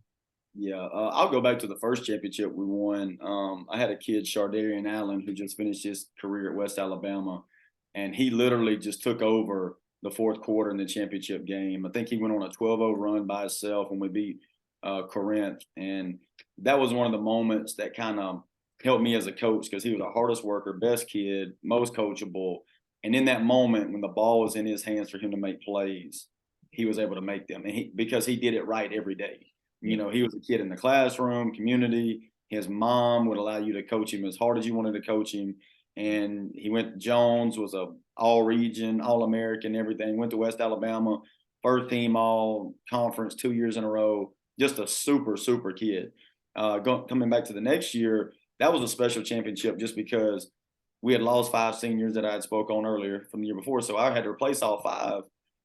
Yeah, I'll go back to the first championship we won. I had a kid, Shardarian Allen, who just finished his career at West Alabama, and he literally just took over the fourth quarter in the championship game. I think he went on a 12-0 run by himself when we beat Corinth, and that was one of the moments that kind of helped me as a coach, because he was the hardest worker, best kid, most coachable. And in that moment, when the ball was in his hands for him to make plays, he was able to make them, and because he did it right every day. You know, he was a kid in the classroom, community. His mom would allow you to coach him as hard as you wanted to coach him. And he went to Jones, was a all-region, all-American, everything. Went to West Alabama, first team all-conference 2 years in a row. Just a super, super kid. Coming back to the next year, that was a special championship just because we had lost 5 seniors that I had spoke on earlier from the year before. So I had to replace all 5.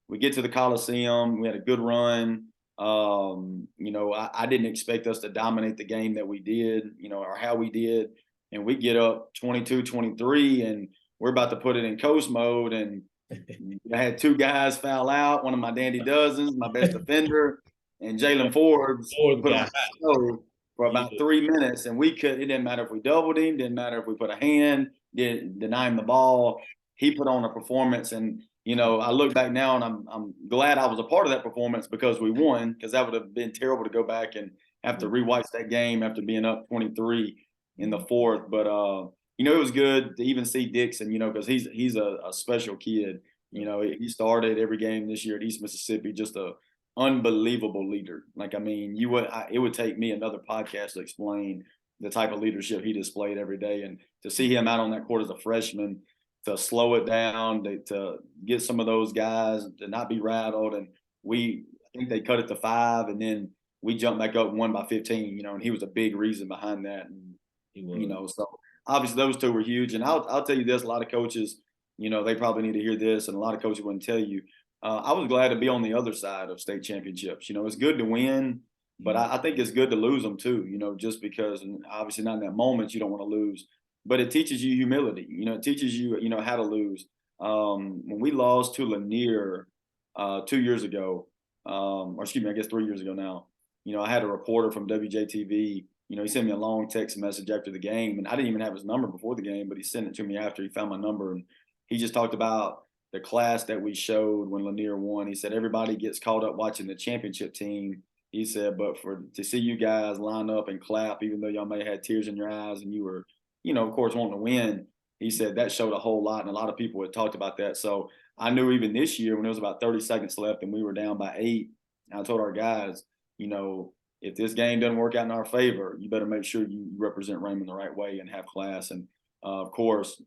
We get to the Coliseum. We had a good run. You know, I didn't expect us to dominate the game that we did, you know, or how we did. And we get up 22-23, and we're about to put it in coast mode. And I had 2 guys foul out, one of my dandy dozens, my best defender, and Jalen Forbes put on the show for about 3 minutes. And it didn't matter if we doubled him, didn't matter if we put a hand, didn't deny him the ball. He put on a performance. And you know, I look back now and I'm glad I was a part of that performance because we won, because that would have been terrible to go back and have to rewatch that game after being up 23 in the fourth. But, you know, it was good to even see Dixon, you know, because he's a special kid. You know, he started every game this year at East Mississippi, just a unbelievable leader. Like, I mean, it would take me another podcast to explain the type of leadership he displayed every day. And to see him out on that court as a freshman, to slow it down, to get some of those guys to not be rattled. And I think they cut it to 5. And then we jumped back up and won by 15, and he was a big reason behind that. And, so obviously those two were huge. And I'll tell you this, a lot of coaches, they probably need to hear this, and a lot of coaches wouldn't tell you. I was glad to be on the other side of state championships. It's good to win, but I think it's good to lose them too, just because, and obviously not in that moment, you don't want to lose, but it teaches you humility. It teaches you, how to lose. When we lost to Lanier 2 years ago, or excuse me, I guess 3 years ago now, I had a reporter from WJTV, he sent me a long text message after the game, and I didn't even have his number before the game, but he sent it to me after he found my number. And he just talked about the class that we showed when Lanier won. He said, everybody gets caught up watching the championship team. He said, but to see you guys line up and clap, even though y'all may have had tears in your eyes and you were, of course, wanting to win, he said that showed a whole lot. And a lot of people had talked about that. So I knew even this year when it was about 30 seconds left and we were down by 8, I told our guys, if this game doesn't work out in our favor, you better make sure you represent Raymond the right way and have class. And of course,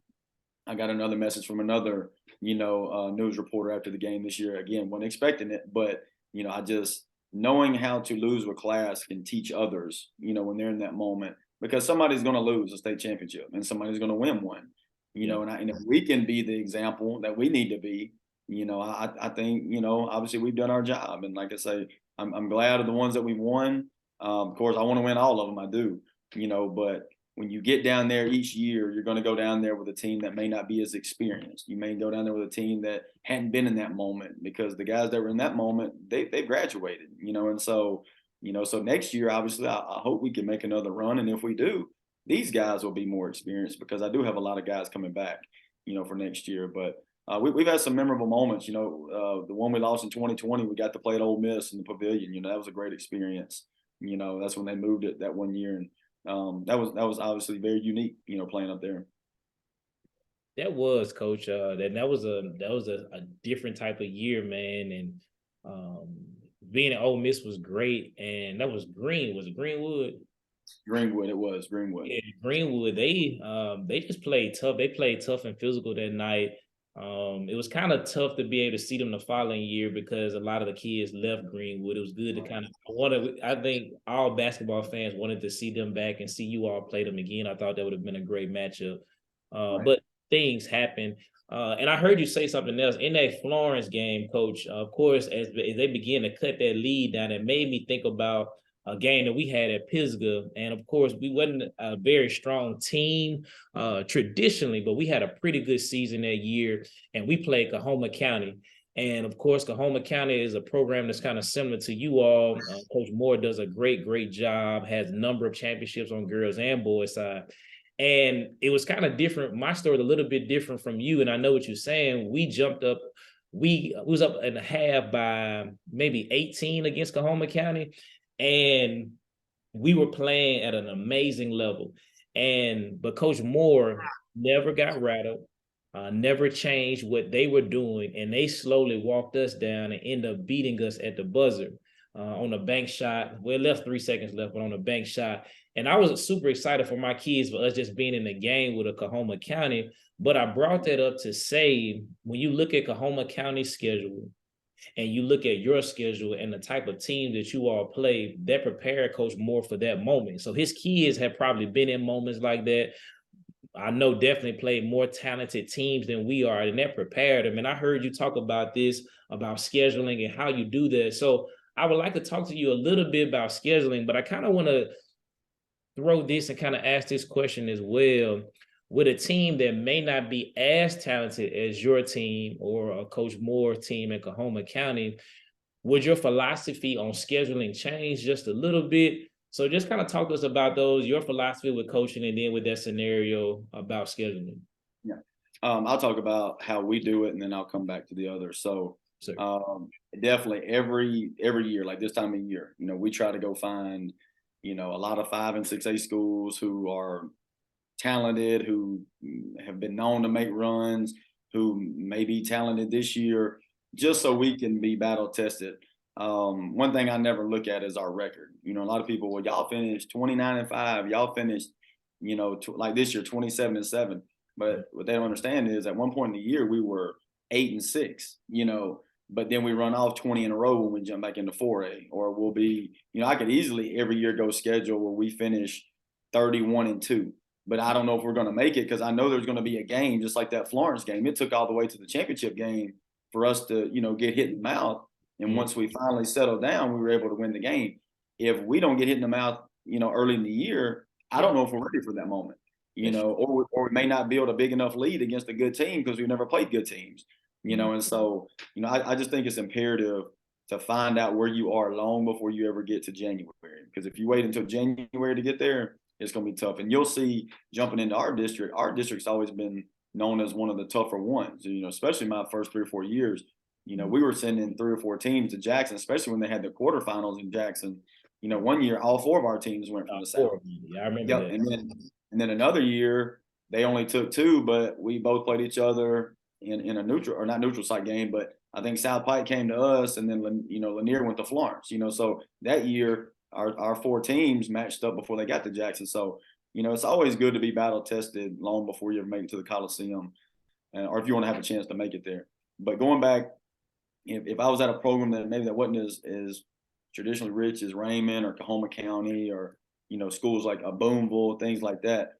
I got another message from another, news reporter after the game this year. Again, wasn't expecting it, but, I just knowing how to lose with class can teach others, when they're in that moment, because somebody's going to lose a state championship and somebody's going to win one, and if we can be the example that we need to be, I think, obviously we've done our job. And like I say, I'm glad of the ones that we've won. Of course, I want to win all of them. I do, but when you get down there each year, you're going to go down there with a team that may not be as experienced. You may go down there with a team that hadn't been in that moment, because the guys that were in that moment, they've graduated, and so, so next year, obviously, I hope we can make another run. And if we do, these guys will be more experienced, because I do have a lot of guys coming back, for next year. But we've had some memorable moments. The one we lost in 2020, we got to play at Ole Miss in the Pavilion. That was a great experience. That's when they moved it that one year, and that was obviously very unique. Playing up there. That was, Coach. That was a different type of year, man. And being at Ole Miss was great. And that was Was it Greenwood? Greenwood, it was Greenwood. Yeah, Greenwood. They just played tough. They played tough and physical that night. It was kind of tough to be able to see them the following year, because a lot of the kids left Greenwood. It was good to kind of I think all basketball fans wanted to see them back and see you all play them again. I thought that would have been a great matchup. Right. But things happen. And I heard you say something else in that Florence game, Coach. Of course, as they began to cut that lead down, it made me think about a game that we had at Pisgah. And of course, we wasn't a very strong team traditionally, but we had a pretty good season that year, and we played Coahoma County. And of course, Coahoma County is a program that's kind of similar to you all. Coach Moore does a great job, has a number of championships on girls and boys side. And it was kind of different. My story was a little bit different from you. And I know what you're saying. We jumped up. We was up in a half by maybe 18 against Coahoma County. And we were playing at an amazing level. But Coach Moore never got rattled, never changed what they were doing. And they slowly walked us down and ended up beating us at the buzzer on a bank shot. Well, left 3 seconds left, but on a bank shot. And I was super excited for my kids, for us just being in the game with a Coahoma County. But I brought that up to say, when you look at Coahoma County's schedule, and you look at your schedule and the type of team that you all play, that prepared Coach Moore for that moment. So his kids have probably been in moments like that. I know definitely played more talented teams than we are, and that prepared him. And I heard you talk about this, about scheduling and how you do that. So I would like to talk to you a little bit about scheduling, but I kind of want to throw this and kind of ask this question as well. With a team that may not be as talented as your team or a Coach Moore team in Coahoma County, would your philosophy on scheduling change just a little bit? So just kind of talk to us about your philosophy with coaching, and then with that scenario about scheduling. Yeah. I'll talk about how we do it, and then I'll come back to the other. So definitely every year, like this time of year, we try to go find, a lot of 5 and 6A schools who are talented, who have been known to make runs, who may be talented this year, just so we can be battle tested. One thing I never look at is our record. A lot of people, well, y'all finished 29-5, y'all finished, like this year, 27-7. But what they don't understand is at one point in the year, we were 8-6, but then we run off 20 in a row when we jump back into 4A, or we'll be, I could easily every year go schedule where we finish 31-2, but I don't know if we're going to make it because I know there's going to be a game just like that Florence game. It took all the way to the championship game for us to, get hit in the mouth. And once we finally settled down, we were able to win the game. If we don't get hit in the mouth, early in the year, I don't know if we're ready for that moment, or we may not build a big enough lead against a good team because we've never played good teams. And so, I just think it's imperative to find out where you are long before you ever get to January. Because if you wait until January to get there, it's going to be tough. And you'll see jumping into our district's always been known as one of the tougher ones, especially my first 3 or 4 years. We were sending 3 or 4 teams to Jackson, especially when they had the quarterfinals in Jackson. One year, all 4 of our teams went from the South. Yeah, I remember that. And then another year, they only took 2, but we both played each other in a neutral, or not neutral site game, but I think South Pike came to us, and then Lanier went to Florence. So that year our 4 teams matched up before they got to Jackson. So it's always good to be battle tested long before you ever make it to the Coliseum, or if you want to have a chance to make it there. But going back, if I was at a program that maybe that wasn't as traditionally rich as Raymond or Kahoma County, or schools like Boonville, things like that.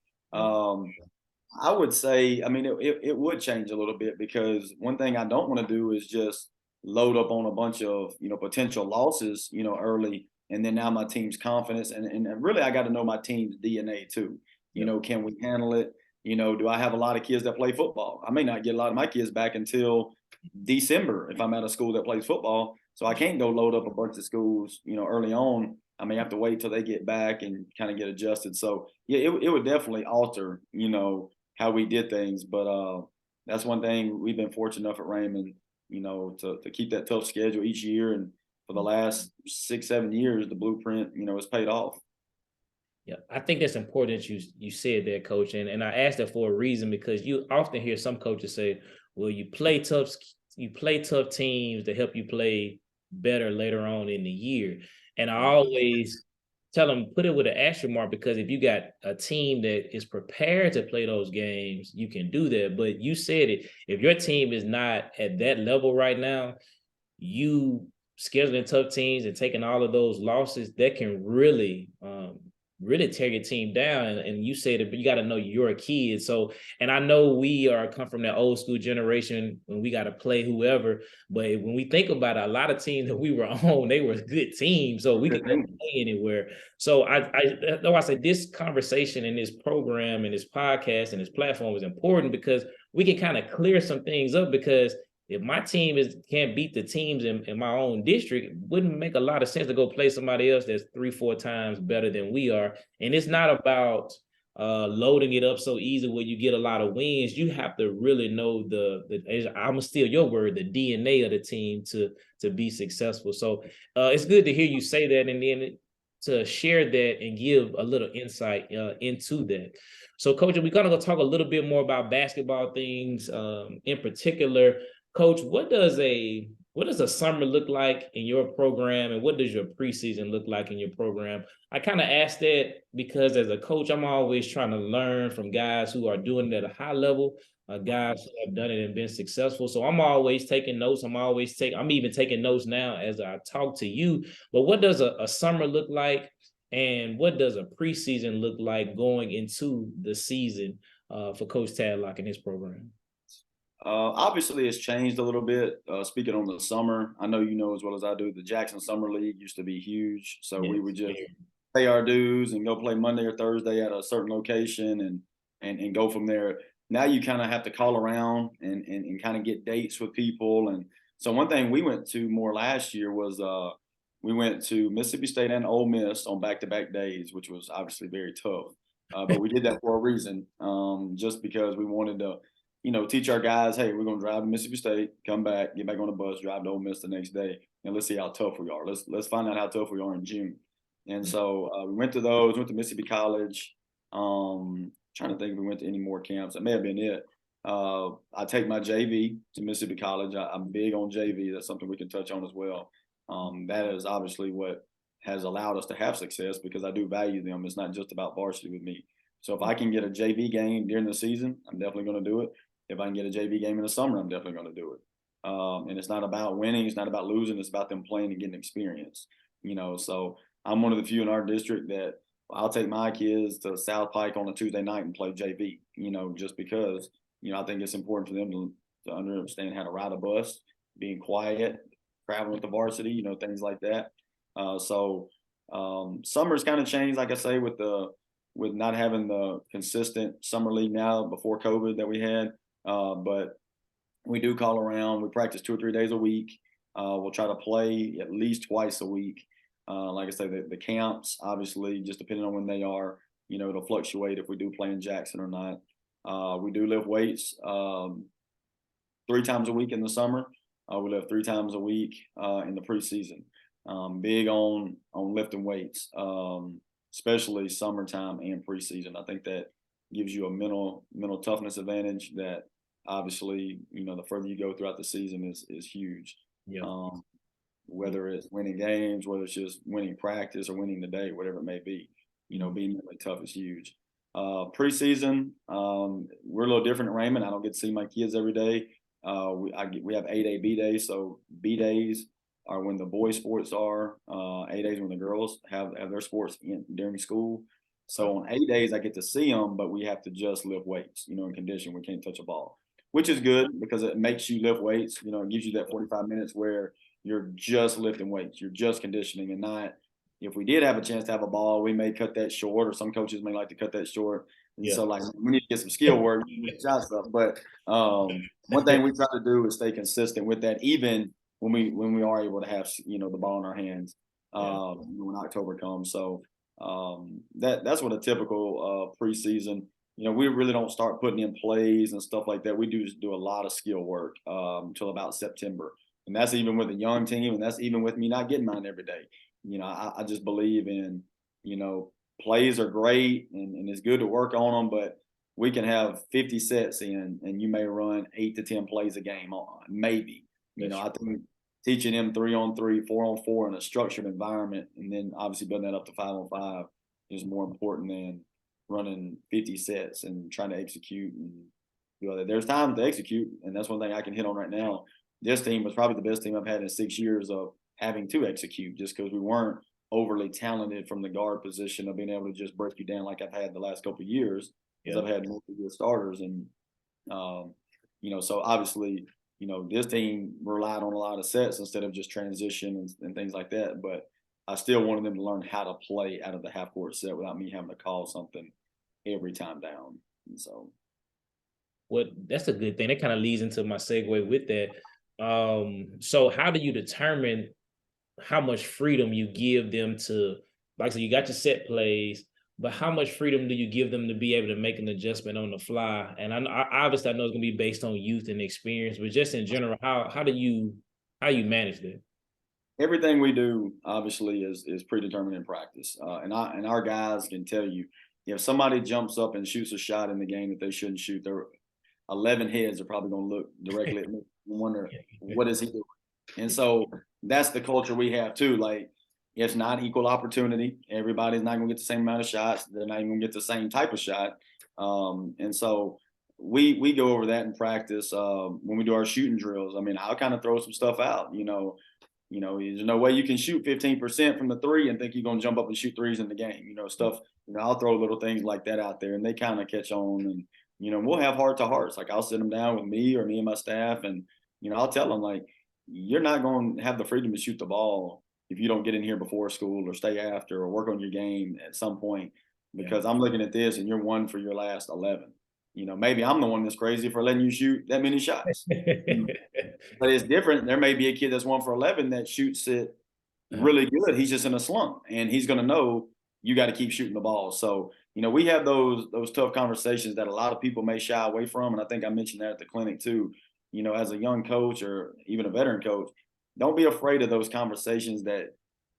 I would say, it would change a little bit, because one thing I don't want to do is just load up on a bunch of, potential losses, early. And then now my team's confidence, and really I got to know my team's DNA too. Can we handle it? Do I have a lot of kids that play football? I may not get a lot of my kids back until December if I'm at a school that plays football. So I can't go load up a bunch of schools, early on. I may have to wait till they get back and kind of get adjusted. So yeah, it would definitely alter, how we did things. But that's one thing we've been fortunate enough at Raymond, to keep that tough schedule each year. And for the last 6-7 years, the blueprint, has paid off. Yeah, I think that's important that you said that, Coach. And I asked that for a reason, because you often hear some coaches say, well, you play tough teams to help you play better later on in the year. And I always tell them, put it with an asterisk mark, because if you got a team that is prepared to play those games, you can do that. But you said it, if your team is not at that level right now, you scheduling tough teams and taking all of those losses, that can really tear your team down. And you said it, but you got to know you're a kid. So, and I know we come from that old school generation when we got to play whoever, but when we think about it, a lot of teams that we were on, they were good teams, so we could play anywhere. So I say this conversation and this program and this podcast and this platform is important, because we can kind of clear some things up. Because if my team can't beat the teams in my own district, it wouldn't make a lot of sense to go play somebody else that's 3-4 times better than we are. And it's not about loading it up so easy where you get a lot of wins. You have to really know I'm gonna steal your word, the DNA of the team to be successful. So it's good to hear you say that, and then to share that and give a little insight into that. So, Coach, we're gonna go talk a little bit more about basketball things in particular. Coach, what does a summer look like in your program, and what does your preseason look like in your program? I kind of asked that because as a coach, I'm always trying to learn from guys who are doing it at a high level, guys who have done it and been successful. So I'm always taking notes. I'm even taking notes now as I talk to you. But what does a summer look like, and what does a preseason look like going into the season for Coach Tadlock and his program? Obviously, it's changed a little bit. Speaking on the summer, I know you know as well as I do, the Jackson Summer League used to be huge. So we would just pay our dues and go play Monday or Thursday at a certain location and go from there. Now you kind of have to call around and kind of get dates with people. And so one thing we went to more last year was we went to Mississippi State and Ole Miss on back-to-back days, which was obviously very tough. But we did that for a reason, just because we wanted to teach our guys, hey, we're going to drive to Mississippi State, come back, get back on the bus, drive to Ole Miss the next day, and let's see how tough we are. Let's find out how tough we are in June. And so we went to those, went to Mississippi College. Trying to think if we went to any more camps. That may have been it. I take my JV to Mississippi College. I'm big on JV. That's something we can touch on as well. That is obviously what has allowed us to have success, because I do value them. It's not just about varsity with me. So if I can get a JV game during the season, I'm definitely going to do it. If I can get a JV game in the summer, I'm definitely going to do it. And it's not about winning. It's not about losing. It's about them playing and getting experience. So I'm one of the few in our district that I'll take my kids to South Pike on a Tuesday night and play JV, just because, I think it's important for them to understand how to ride a bus, being quiet, traveling with the varsity, things like that. Summer's kind of changed, like I say, with not having the consistent summer league now before COVID that we had. But we do call around. We practice 2 or 3 days a week. We'll try to play at least twice a week. Like I say, the camps, obviously, just depending on when they are, it'll fluctuate if we do play in Jackson or not. We do lift weights 3 times a week in the summer. We lift 3 times a week in the preseason. Big on lifting weights, especially summertime and preseason. I think that gives you a mental toughness advantage that obviously, the further you go throughout the season is huge. Yeah. Whether it's winning games, whether it's just winning practice or winning the day, whatever it may be, being really tough is huge. Preseason, we're a little different at Raymond. I don't get to see my kids every day. We have 8A B days. So B days are when the boys' sports are. A days when the girls have their sports during school. So on 8 days, I get to see them, but we have to just lift weights, in condition. We can't touch a ball, which is good because it makes you lift weights. It gives you that 45 minutes where you're just lifting weights. You're just conditioning and not, if we did have a chance to have a ball, we may cut that short, or some coaches may like to cut that short. And so, like, we need to get some skill work, shot stuff. But one thing we try to do is stay consistent with that, even when we are able to have, the ball in our hands when October comes. So that's what a typical preseason, we really don't start putting in plays and stuff like that. We do a lot of skill work until about September. And that's even with a young team, and that's even with me not getting mine every day. I just believe in, plays are great and it's good to work on them, but we can have 50 sets in and you may run 8 to 10 plays a game on, maybe. I think teaching them 3-on-3, 4-on-4 in a structured environment, and then obviously building that up to 5-on-5 is more important than running 50 sets and trying to execute. And there's time to execute, and that's one thing I can hit on right now. This team was probably the best team I've had in 6 years of having to execute, just because we weren't overly talented from the guard position of being able to just break you down like I've had the last couple of years, because I've had multiple good starters. And, so obviously, this team relied on a lot of sets instead of just transition and things like that. But I still wanted them to learn how to play out of the half court set without me having to call something every time down. And so. Well, that's a good thing. That kind of leads into my segue with that. So how do you determine how much freedom you give them to, like, so you got your set plays, but how much freedom do you give them to be able to make an adjustment on the fly? And obviously I know it's gonna be based on youth and experience, but just in general, how do you manage that? Everything we do obviously is predetermined in practice, and our guys can tell you, if somebody jumps up and shoots a shot in the game that they shouldn't shoot, their 11 heads are probably going to look directly at me and wonder, what is he doing? And so that's the culture we have too. Like, it's not equal opportunity. Everybody's not going to get the same amount of shots. They're not even going to get the same type of shot. And so we go over that in practice when we do our shooting drills. I mean, I'll kind of throw some stuff out. There's no way you can shoot 15% from the three and think you're going to jump up and shoot threes in the game. Stuff. I'll throw little things like that out there, and they kind of catch on. And we'll have heart to hearts. Like, I'll sit them down with me or me and my staff, and I'll tell them, like, you're not going to have the freedom to shoot the ball if you don't get in here before school or stay after or work on your game at some point, because I'm looking at this and you're 1 for your last 11. Maybe I'm the one that's crazy for letting you shoot that many shots. But it's different. There may be a kid that's 1 for 11 that shoots it really good. He's just in a slump, and he's going to know you got to keep shooting the ball. So, we have those tough conversations that a lot of people may shy away from. And I think I mentioned that at the clinic too. As a young coach or even a veteran coach, don't be afraid of those conversations that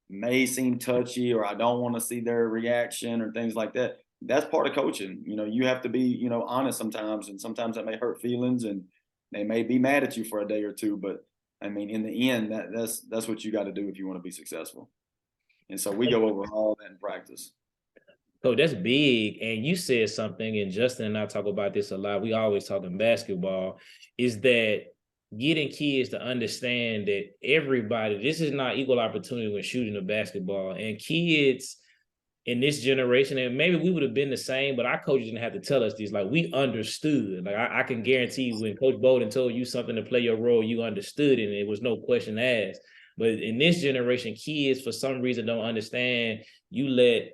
may seem touchy, or I don't want to see their reaction or things like that. That's part of coaching. You have to be, honest sometimes, and sometimes that may hurt feelings, and they may be mad at you for a day or two. But I mean, in the end, that's what you got to do if you want to be successful. And so we go over all that in practice. So that's big. And you said something, and Justin and I talk about this a lot. We always talk in basketball, is that getting kids to understand that everybody, this is not equal opportunity when shooting the basketball. And kids in this generation, and maybe we would have been the same, but our coaches didn't have to tell us this. Like, we understood. Like, I can guarantee when Coach Bolden told you something to play your role, you understood it, and it was no question asked. But in this generation, kids for some reason don't understand. You let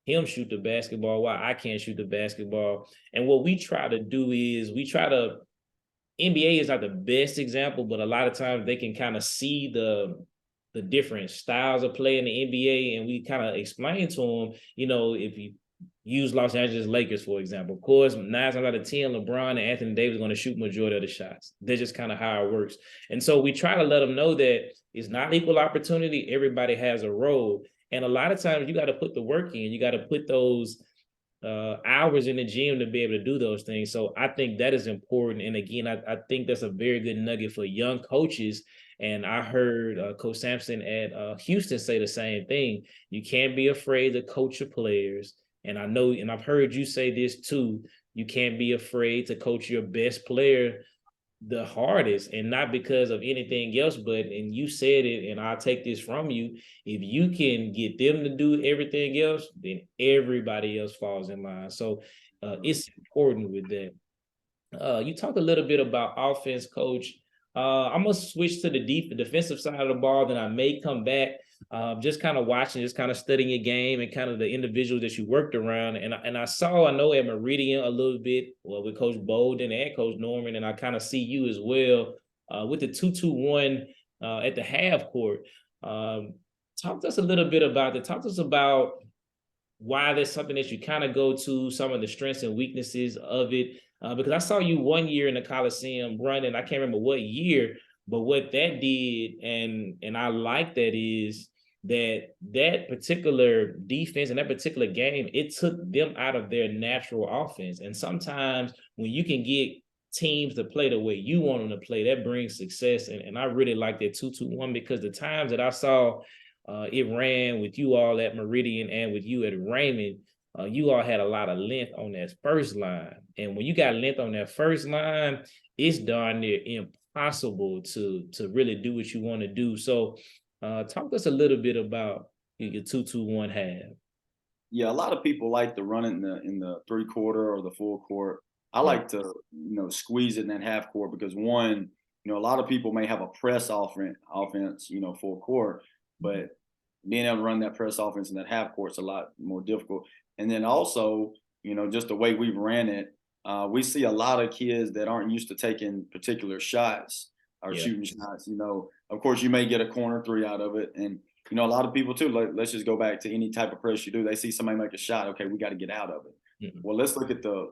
him shoot the basketball while I can't shoot the basketball. And what we try to do is NBA is not the best example, but a lot of times they can kind of see the different styles of play in the NBA, and we kind of explain to them, if you use Los Angeles Lakers, for example, of course, 9 times out of 10, LeBron and Anthony Davis are going to shoot majority of the shots. That's just kind of how it works. And so we try to let them know that it's not equal opportunity. Everybody has a role. And a lot of times you got to put the work in. You got to put those hours in the gym to be able to do those things. So I think that is important. And again, I think that's a very good nugget for young coaches. And I heard Coach Sampson at Houston say the same thing. You can't be afraid to coach your players. And I know, and I've heard you say this too, you can't be afraid to coach your best player the hardest, and not because of anything else, but, and you said it, and I'll take this from you, if you can get them to do everything else, then everybody else falls in line. So it's important with that. You talked a little bit about offense, Coach. I'm gonna switch to the defensive side of the ball. Then I may come back, just kind of watching, just kind of studying your game and kind of the individuals that you worked around. And I know at Meridian a little bit, well, with Coach Bolden and Coach Norman, and I kind of see you as well with the 2-2-1 at the half court. Talk to us a little bit about that. Talk to us about why that's something that you kind of go to, some of the strengths and weaknesses of it. Because I saw you one year in the Coliseum running, I can't remember what year, but what that did, and I like that, is that particular defense and that particular game, it took them out of their natural offense. And sometimes when you can get teams to play the way you want them to play, that brings success. And I really like that 2-2-1, because the times that I saw it ran with you all at Meridian and with you at Raymond, you all had a lot of length on that first line. And when you got length on that first line, it's darn near impossible to really do what you want to do. So talk to us a little bit about your 2-2-1 half. Yeah, a lot of people like to run it in the 3-quarter or the full court. I like to, squeeze it in that half court, because one, a lot of people may have a press offense, full court, but being able to run that press offense in that half court is a lot more difficult. And then also, just the way we've ran it, we see a lot of kids that aren't used to taking particular shots or shooting shots. Of course, you may get a corner three out of it. And, a lot of people too, let's just go back to any type of press you do. They see somebody make a shot. Okay, we got to get out of it. Mm-hmm. Well, let's look at the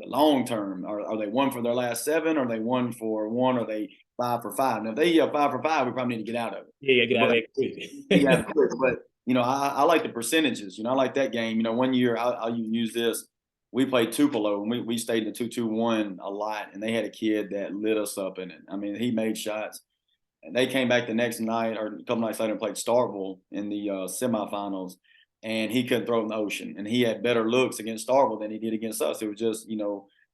long term. Are they 1 for their last 7? Are they 1 for 1? Are they 5 for 5? Now, if they 5 for 5, we probably need to get out of it. Yeah, get out of it quick. But I like the percentages. I like that game. One year I'll use this. We played Tupelo, and we stayed in the 2-2-1 a lot, and they had a kid that lit us up in it. I mean, he made shots. And they came back the next night or a couple nights later and played Starkville in the semifinals, and he couldn't throw it in the ocean. And he had better looks against Starkville than he did against us. It was just,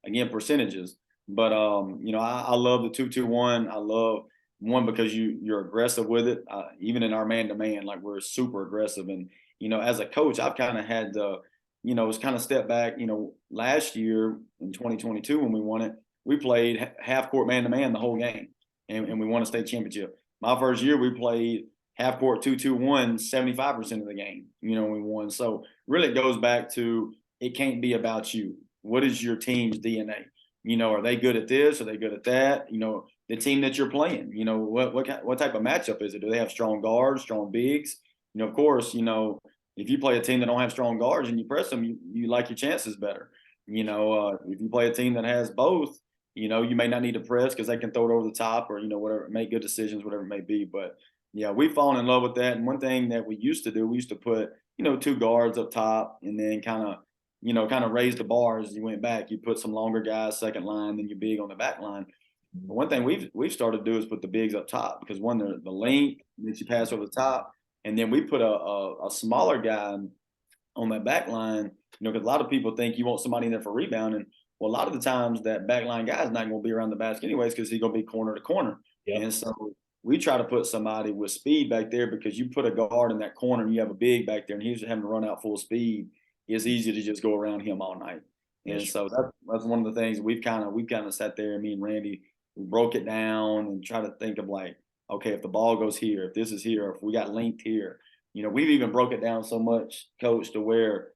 again, percentages. But, I love the 2-2-1. I love one because you're aggressive with it, even in our man-to-man, like we're super aggressive. And, as a coach, I've kind of had to, it's kind of step back. Last year in 2022 when we won it, we played half-court man-to-man the whole game. And we won a state championship. My first year, we played half court 2-2-1, 75% of the game. We won. So really, it goes back to, it can't be about you. What is your team's DNA? Are they good at this? Are they good at that? The team that you're playing. What type of matchup is it? Do they have strong guards, strong bigs? Of course, if you play a team that don't have strong guards and you press them, you like your chances better. If you play a team that has both, you may not need to press because they can throw it over the top or, whatever, make good decisions, whatever it may be. But, yeah, we've fallen in love with that. And one thing that we used to do, we used to put, 2 guards up top and then kind of raise the bar as you went back. You put some longer guys, second line, then you're big on the back line. But one thing we've started to do is put the bigs up top, because one, the length that you pass over the top. And then we put a smaller guy on that back line, because a lot of people think you want somebody in there for rebounding. Well, a lot of the times that backline guy is not going to be around the basket anyways because he's going to be corner to corner. Yep. And so we try to put somebody with speed back there because you put a guard in that corner and you have a big back there and he's having to run out full speed. It's easy to just go around him all night. And so that's one of the things we've kind of sat there, me and Randy, we broke it down and try to think of like, okay, if the ball goes here, if this is here, if we got linked here, we've even broke it down so much, coach, to where,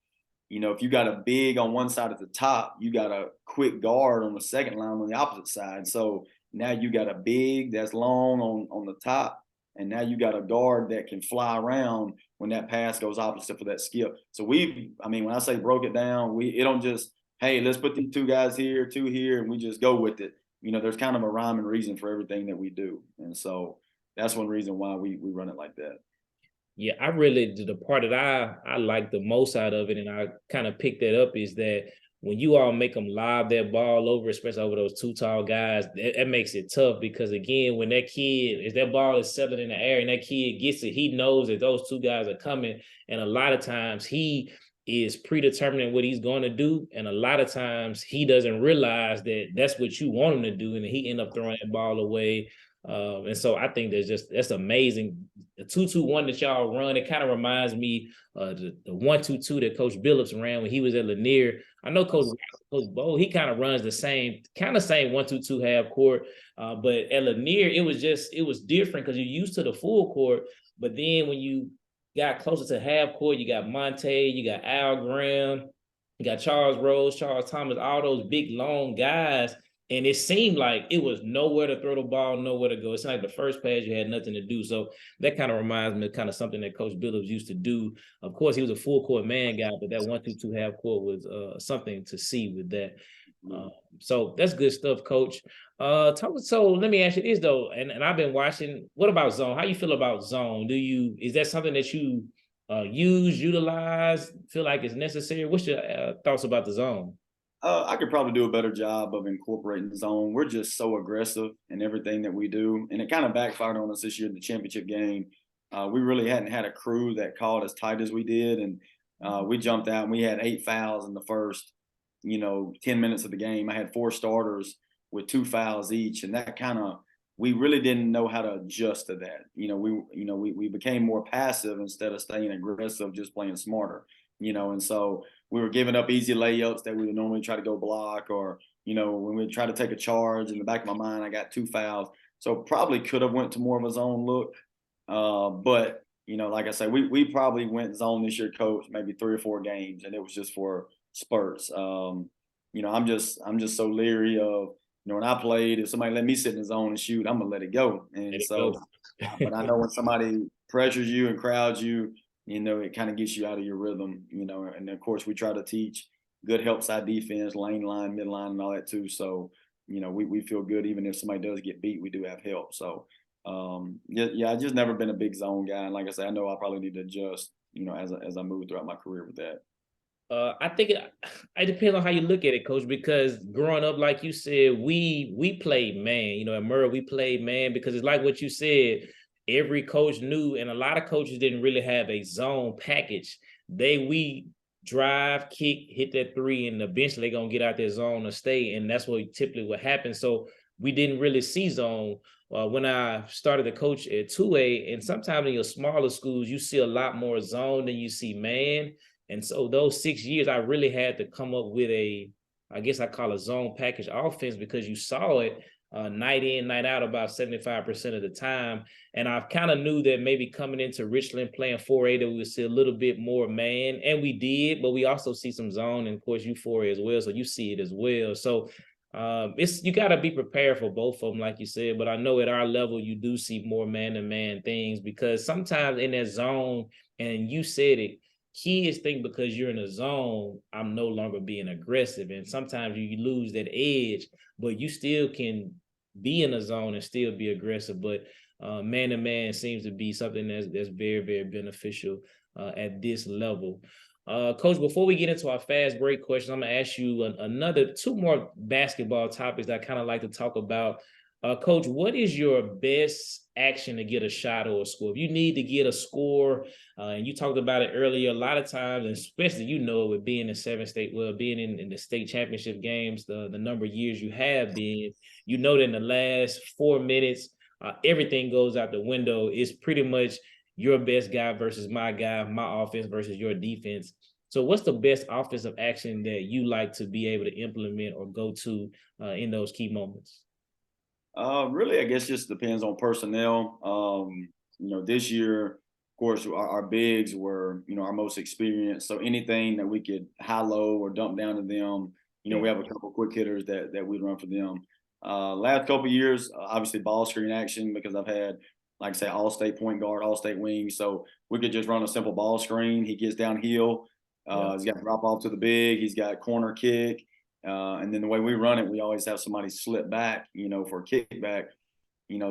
if you got a big on one side at the top, you got a quick guard on the second line on the opposite side. So now you got a big that's long on the top, and now you got a guard that can fly around when that pass goes opposite for that skip. So when I say broke it down, it don't just, hey, let's put these two guys here, two here, and we just go with it. There's kind of a rhyme and reason for everything that we do. And so that's one reason why we run it like that. Yeah, the part that I like the most out of it, and I kind of picked that up, is that when you all make them lob that ball over, especially over those two tall guys, that makes it tough because, again, when if that ball is settling in the air and that kid gets it, he knows that those two guys are coming. And a lot of times he is predetermining what he's going to do. And a lot of times he doesn't realize that that's what you want him to do. And he end up throwing that ball away. And so I think that's amazing. The 2-2-1 that y'all run, it kind of reminds me the 1-2-2 that Coach Billups ran when he was at Lanier. I know Coach Bo, he kind of runs the same 1-2-2 half court. But at Lanier, it was different because you're used to the full court. But then when you got closer to half court, you got Monte, you got Al Graham, you got Charles Rose, Charles Thomas, all those big, long guys. And it seemed like it was nowhere to throw the ball, nowhere to go. It's like the first pass, you had nothing to do. So that kind of reminds me of kind of something that Coach Billups used to do. Of course, he was a full court man guy, but that 1-2-2 half court was something to see with that. So that's good stuff, Coach. So let me ask you this though, and I've been watching. What about zone? How you feel about zone? Is that something that you utilize, feel like it's necessary? What's your thoughts about the zone? I could probably do a better job of incorporating the zone. We're just so aggressive in everything that we do. And it kind of backfired on us this year in the championship game. We really hadn't had a crew that called as tight as we did. And we jumped out and we had 8 fouls in the first, 10 minutes of the game. I had 4 starters with 2 fouls each. And that we really didn't know how to adjust to that. We became more passive instead of staying aggressive, just playing smarter, and so we were giving up easy layups that we would normally try to go block, or, when we try to take a charge. In the back of my mind, I got 2 fouls. So probably could have went to more of a zone look. But, like I said, we probably went zone this year, coach, maybe 3 or 4 games, and it was just for spurts. I'm just so leery of, when I played, if somebody let me sit in the zone and shoot, I'm going to let it go. And but I know when somebody pressures you and crowds you, it kind of gets you out of your rhythm, and of course we try to teach good help side defense, lane line, midline, and all that too. So, we feel good even if somebody does get beat, we do have help. So, I just never been a big zone guy. And like I said, I know I probably need to adjust, as I move throughout my career with that. I think it depends on how you look at it, Coach, because growing up, like you said, we played man, at Murrah, we played man because it's like what you said. Every coach knew, and a lot of coaches didn't really have a zone package. We drive, kick, hit that 3, and eventually they're gonna get out their zone or stay, and that's what typically what happens. So we didn't really see zone when I started to coach at 2A, and sometimes in your smaller schools you see a lot more zone than you see man. And so those 6 years, I really had to come up with I guess I call a zone package offense because you saw it night in, night out about 75% of the time. And I kind of knew that maybe coming into Richland playing 4A that we would see a little bit more man, and we did, but we also see some zone, and of course you 4A as well, so you see it as well. So you got to be prepared for both of them, like you said. But I know at our level, you do see more man-to-man things because sometimes in that zone, and you said it, kids think because you're in a zone, I'm no longer being aggressive. And sometimes you lose that edge, but you still can be in a zone and still be aggressive. But man-to-man seems to be something that's very, very beneficial at this level. Coach, before we get into our fast break questions, I'm going to ask you 2 more basketball topics that I kind of like to talk about. Coach, what is your best action to get a shot or a score? If you need to get a score, and you talked about it earlier, a lot of times, and especially with being in being in the state championship games, the number of years you have been, that in the last 4 minutes, everything goes out the window. It's pretty much your best guy versus my guy, my offense versus your defense. So what's the best offensive action that you like to be able to implement or go to in those key moments? Really, I guess just depends on personnel. This year, of course, our bigs were, our most experienced. So anything that we could high low or dump down to them, we have a couple quick hitters that we run for them. Last couple of years, obviously ball screen action, because I've had, like I say, all-state point guard, all-state wing. So we could just run a simple ball screen. He gets downhill. He's got drop off to the big. He's got corner kick. And then the way we run it, we always have somebody slip back, for a kickback, and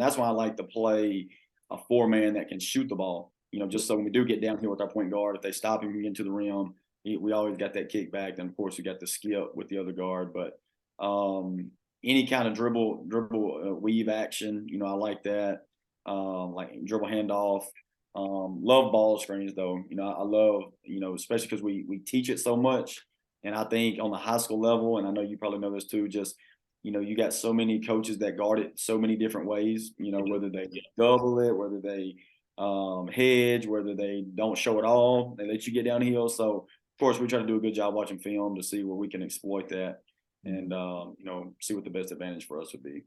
that's why I like to play a 4-man that can shoot the ball, just so when we do get downhill with our point guard, if they stop him from getting to the rim, we always got that kickback. Then, of course, we got the skip with the other guard. But any kind of dribble weave action, I like that, like dribble handoff. Love ball screens, though. I love, especially because we teach it so much. And I think on the high school level, and I know you probably know this too, just, you got so many coaches that guard it so many different ways, whether they double it, whether they hedge, whether they don't show it all, they let you get downhill. So, of course, we try to do a good job watching film to see where we can exploit that and, see what the best advantage for us would be.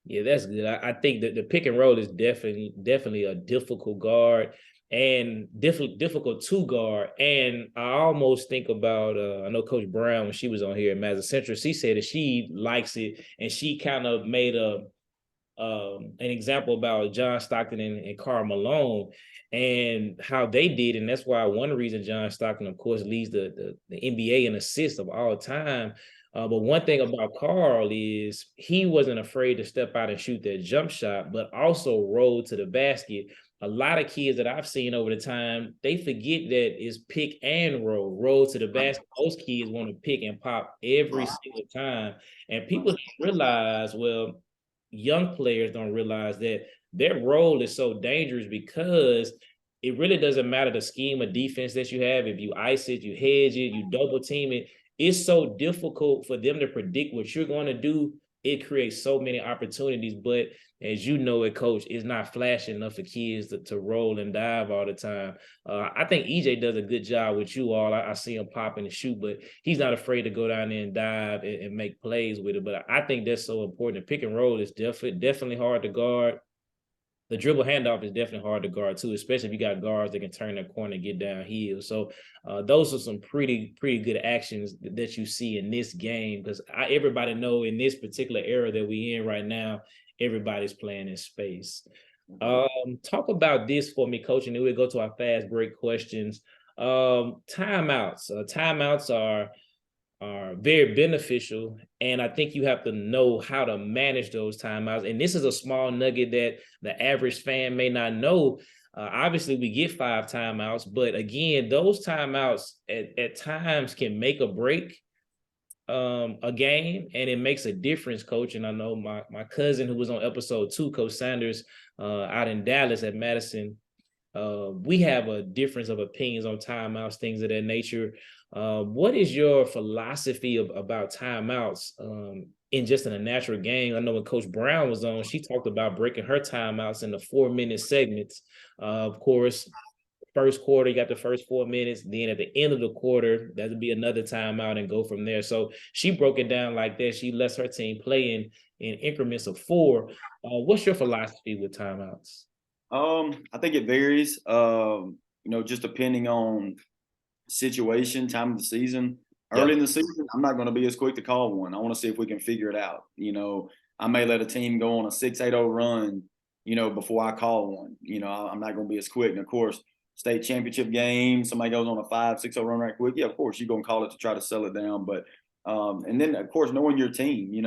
Yeah, that's good. I think that the pick and roll is definitely a difficult guard and difficult to guard. And I almost think about I know Coach Brown, when she was on here at Mazda Central, she said that she likes it, and she kind of made an example about John Stockton and Karl Malone and how they did. And that's why one reason John Stockton, of course, leads the NBA in assists of all time. But one thing about Karl is he wasn't afraid to step out and shoot that jump shot, but also roll to the basket. A lot of kids that I've seen over the time, they forget that it's pick and roll to the basket. Most kids want to pick and pop every single time. And people don't realize, well, young players don't realize that their role is so dangerous, because it really doesn't matter the scheme of defense that you have. If you ice it, you hedge it, you double team it, it's so difficult for them to predict what you're going to do. It creates so many opportunities. But as you know it, Coach, it's not flashing enough for kids to roll and dive all the time. I think EJ does a good job with you all. I see him popping and shoot, but he's not afraid to go down there and dive and make plays with it. But I think that's so important. The pick and roll is definitely hard to guard. The dribble handoff is definitely hard to guard too, especially if you got guards that can turn their corner and get downhill. So those are some pretty good actions that you see in this game, because everybody know in this particular era that we're in right now, everybody's playing in space. Talk about this for me, Coach, and then we'll go to our fast break questions. Timeouts. Timeouts are very beneficial, and I think you have to know how to manage those timeouts. And this is a small nugget that the average fan may not know. Obviously, we get 5 timeouts, but again, those timeouts at times can make or break a game, and it makes a difference, Coach. And I know my cousin who was on episode 2, Coach Sanders, out in Dallas at Madison, we have a difference of opinions on timeouts, things of that nature. What is your philosophy about timeouts in a natural game? I know when Coach Brown was on, she talked about breaking her timeouts into 4-minute segments. Of course, first quarter, you got the first 4 minutes. Then at the end of the quarter, that'll be another timeout and go from there. So she broke it down like that. She lets her team play in increments of 4. What's your philosophy with timeouts? I think it varies, just depending on situation, time of the season. Early in the season, I'm not going to be as quick to call one. I want to see if we can figure it out. I may let a team go on a 6-8-0 run, before I call one. I'm not going to be as quick. And of course, state championship game, somebody goes on a 5-6-0 run right quick. Yeah, of course, you're going to call it to try to sell it down. But and then of course, knowing your team,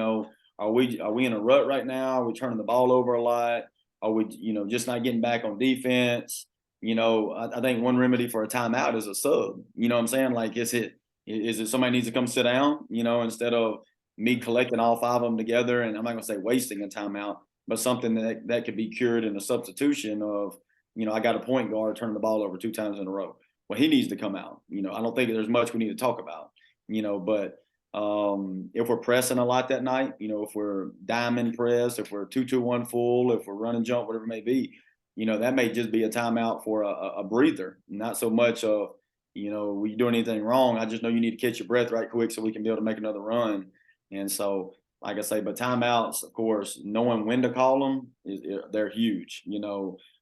are we in a rut right now? Are we turning the ball over a lot? Are we, just not getting back on defense? I think one remedy for a timeout is a sub. You know what I'm saying? Like, is it somebody needs to come sit down, instead of, me collecting all 5 of them together, and I'm not going to say wasting a timeout, but something that could be cured in a substitution of, I got a point guard turning the ball over 2 times in a row. Well, he needs to come out. I don't think there's much we need to talk about, but if we're pressing a lot that night, if we're diamond press, if we're 2-2-1 full, if we're running jump, whatever it may be, that may just be a timeout for a breather, not so much of, were you doing anything wrong? I just know you need to catch your breath right quick so we can be able to make another run. And so, like I say, but timeouts, of course, knowing when to call them, they're huge.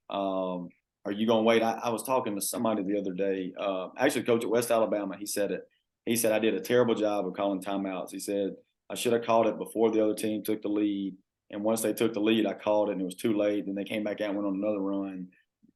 Are you going to wait? I was talking to somebody the other day, actually, coach at West Alabama. He said it. He said, I did a terrible job of calling timeouts. He said, I should have called it before the other team took the lead. And once they took the lead, I called it and it was too late. Then they came back out and went on another run.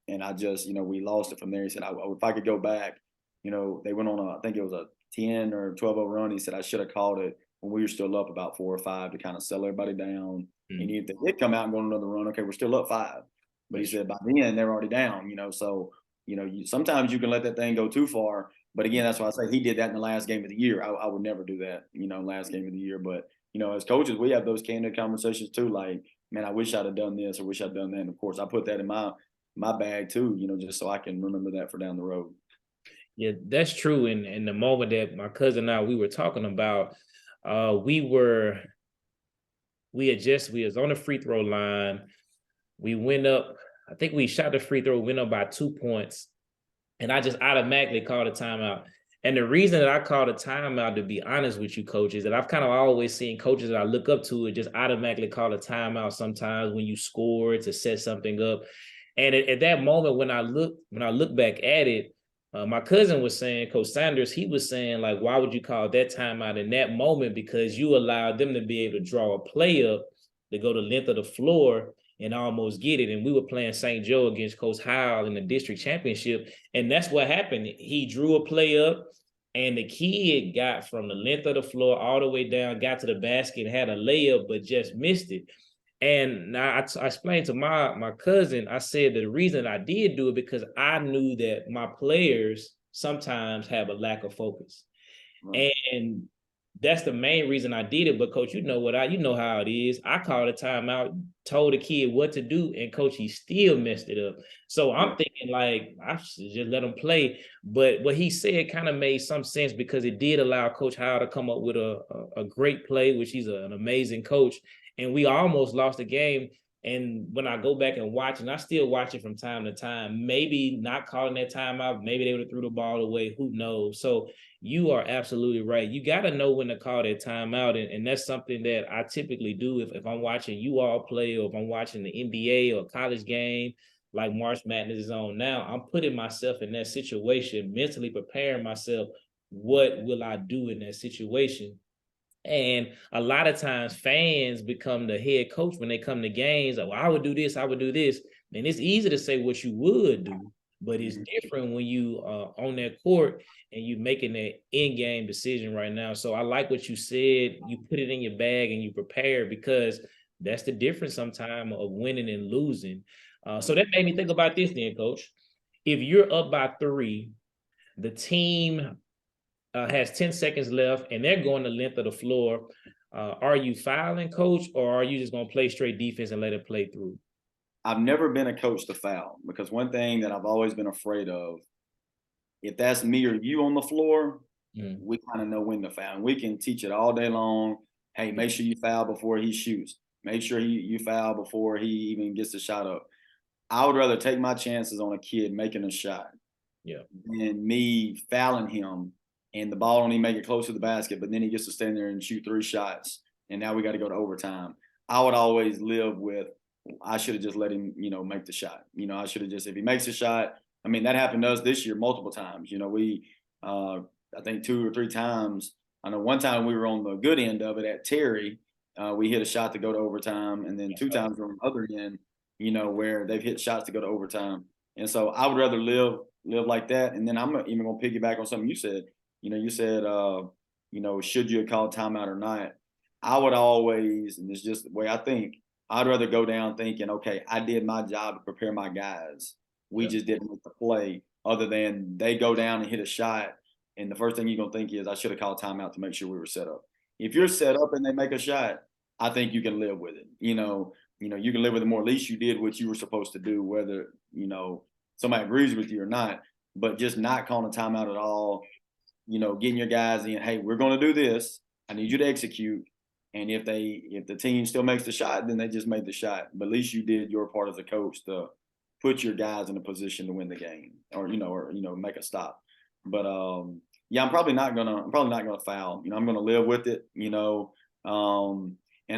And I just, we lost it from there. He said, if I could go back, they went on I think it was a 10 or 12-0 run. He said, I should have called it when we were still up about 4 or 5 to kind of settle everybody down. Mm-hmm. And if they did come out and go on another run, okay, we're still up 5. But he said by then they're already down, so, sometimes you can let that thing go too far. But again, that's why I say he did that in the last game of the year. I would never do that, last game of the year. But, as coaches, we have those candid conversations too. Like, man, I wish I'd have done this or wish I'd done that. And of course, I put that in my bag too, just so I can remember that for down the road. Yeah, that's true. In the moment that my cousin and I, we were talking about, we was on the free throw line. We went up, I think we shot the free throw, went up by 2 points. And I just automatically called a timeout. And the reason that I called a timeout, to be honest with you, coach, is that I've kind of always seen coaches that I look up to just automatically call a timeout sometimes when you score to set something up. And at that moment, when I look back at it, my cousin was saying, Coach Sanders, he was saying, like, why would you call that timeout in that moment? Because you allowed them to be able to draw a play up to go the length of the floor and almost get it. And we were playing St. Joe against Coach Howell in the district championship. And that's what happened. He drew a play up and the kid got from the length of the floor all the way down, got to the basket, had a layup, but just missed it. And now I explained to my cousin, I said that the reason I did do it because I knew that my players sometimes have a lack of focus. Right. And that's the main reason I did it. But coach, you know how it is. I called a timeout, told the kid what to do, and coach, he still messed it up. So I'm thinking like I should just let him play. But what he said kind of made some sense because it did allow Coach Howell to come up with a great play, which he's an amazing coach. And we almost lost the game. And when I go back and watch, and I still watch it from time to time, maybe not calling that timeout, maybe they would have threw the ball away, who knows? So you are absolutely right. You got to know when to call that timeout. And that's something that I typically do if I'm watching you all play or if I'm watching the NBA or college game, like March Madness is on now, I'm putting myself in that situation, mentally preparing myself. What will I do in that situation? And a lot of times fans become the head coach when they come to games. Like, well, I would do this, I would do this. And it's easy to say what you would do, but it's different when you are on that court and you're making that in-game decision right now. So I like what you said. You put it in your bag and you prepare because that's the difference sometimes of winning and losing. So that made me think about this then, coach. If you're up by 3, the team has 10 seconds left and they're going the length of the floor. Are you fouling, coach, or are you just going to play straight defense and let it play through? I've never been a coach to foul because one thing that I've always been afraid of, if that's me or you on the floor, we kind of know when to foul. And we can teach it all day long. Hey, make sure you foul before he shoots. Make sure you foul before he even gets the shot up. I would rather take my chances on a kid making a shot than me fouling him and the ball only make it close to the basket, but then he gets to stand there and shoot 3 shots, and now we got to go to overtime. I would always live with, I should have just let him, make the shot. I should have just, if he makes a shot, I mean, that happened to us this year multiple times. We, I think 2 or 3 times. I know one time we were on the good end of it at Terry. We hit a shot to go to overtime, and then 2 times we're on the other end, where they've hit shots to go to overtime. And so I would rather live like that. And then I'm even going to piggyback on something you said. You said, should you have called timeout or not? I would always, and it's just the way I think, I'd rather go down thinking, okay, I did my job to prepare my guys. We just didn't make the play, other than they go down and hit a shot. And the first thing you're going to think is, I should have called timeout to make sure we were set up. If you're set up and they make a shot, I think you can live with it. You can live with it more. At least you did what you were supposed to do, whether, somebody agrees with you or not. But just not calling a timeout at all, getting your guys in, hey, we're going to do this. I need you to execute. And if the team still makes the shot, then they just made the shot. But at least you did your part as a coach to put your guys in a position to win the game, or make a stop. But yeah, I'm probably not gonna foul. I'm gonna live with it. And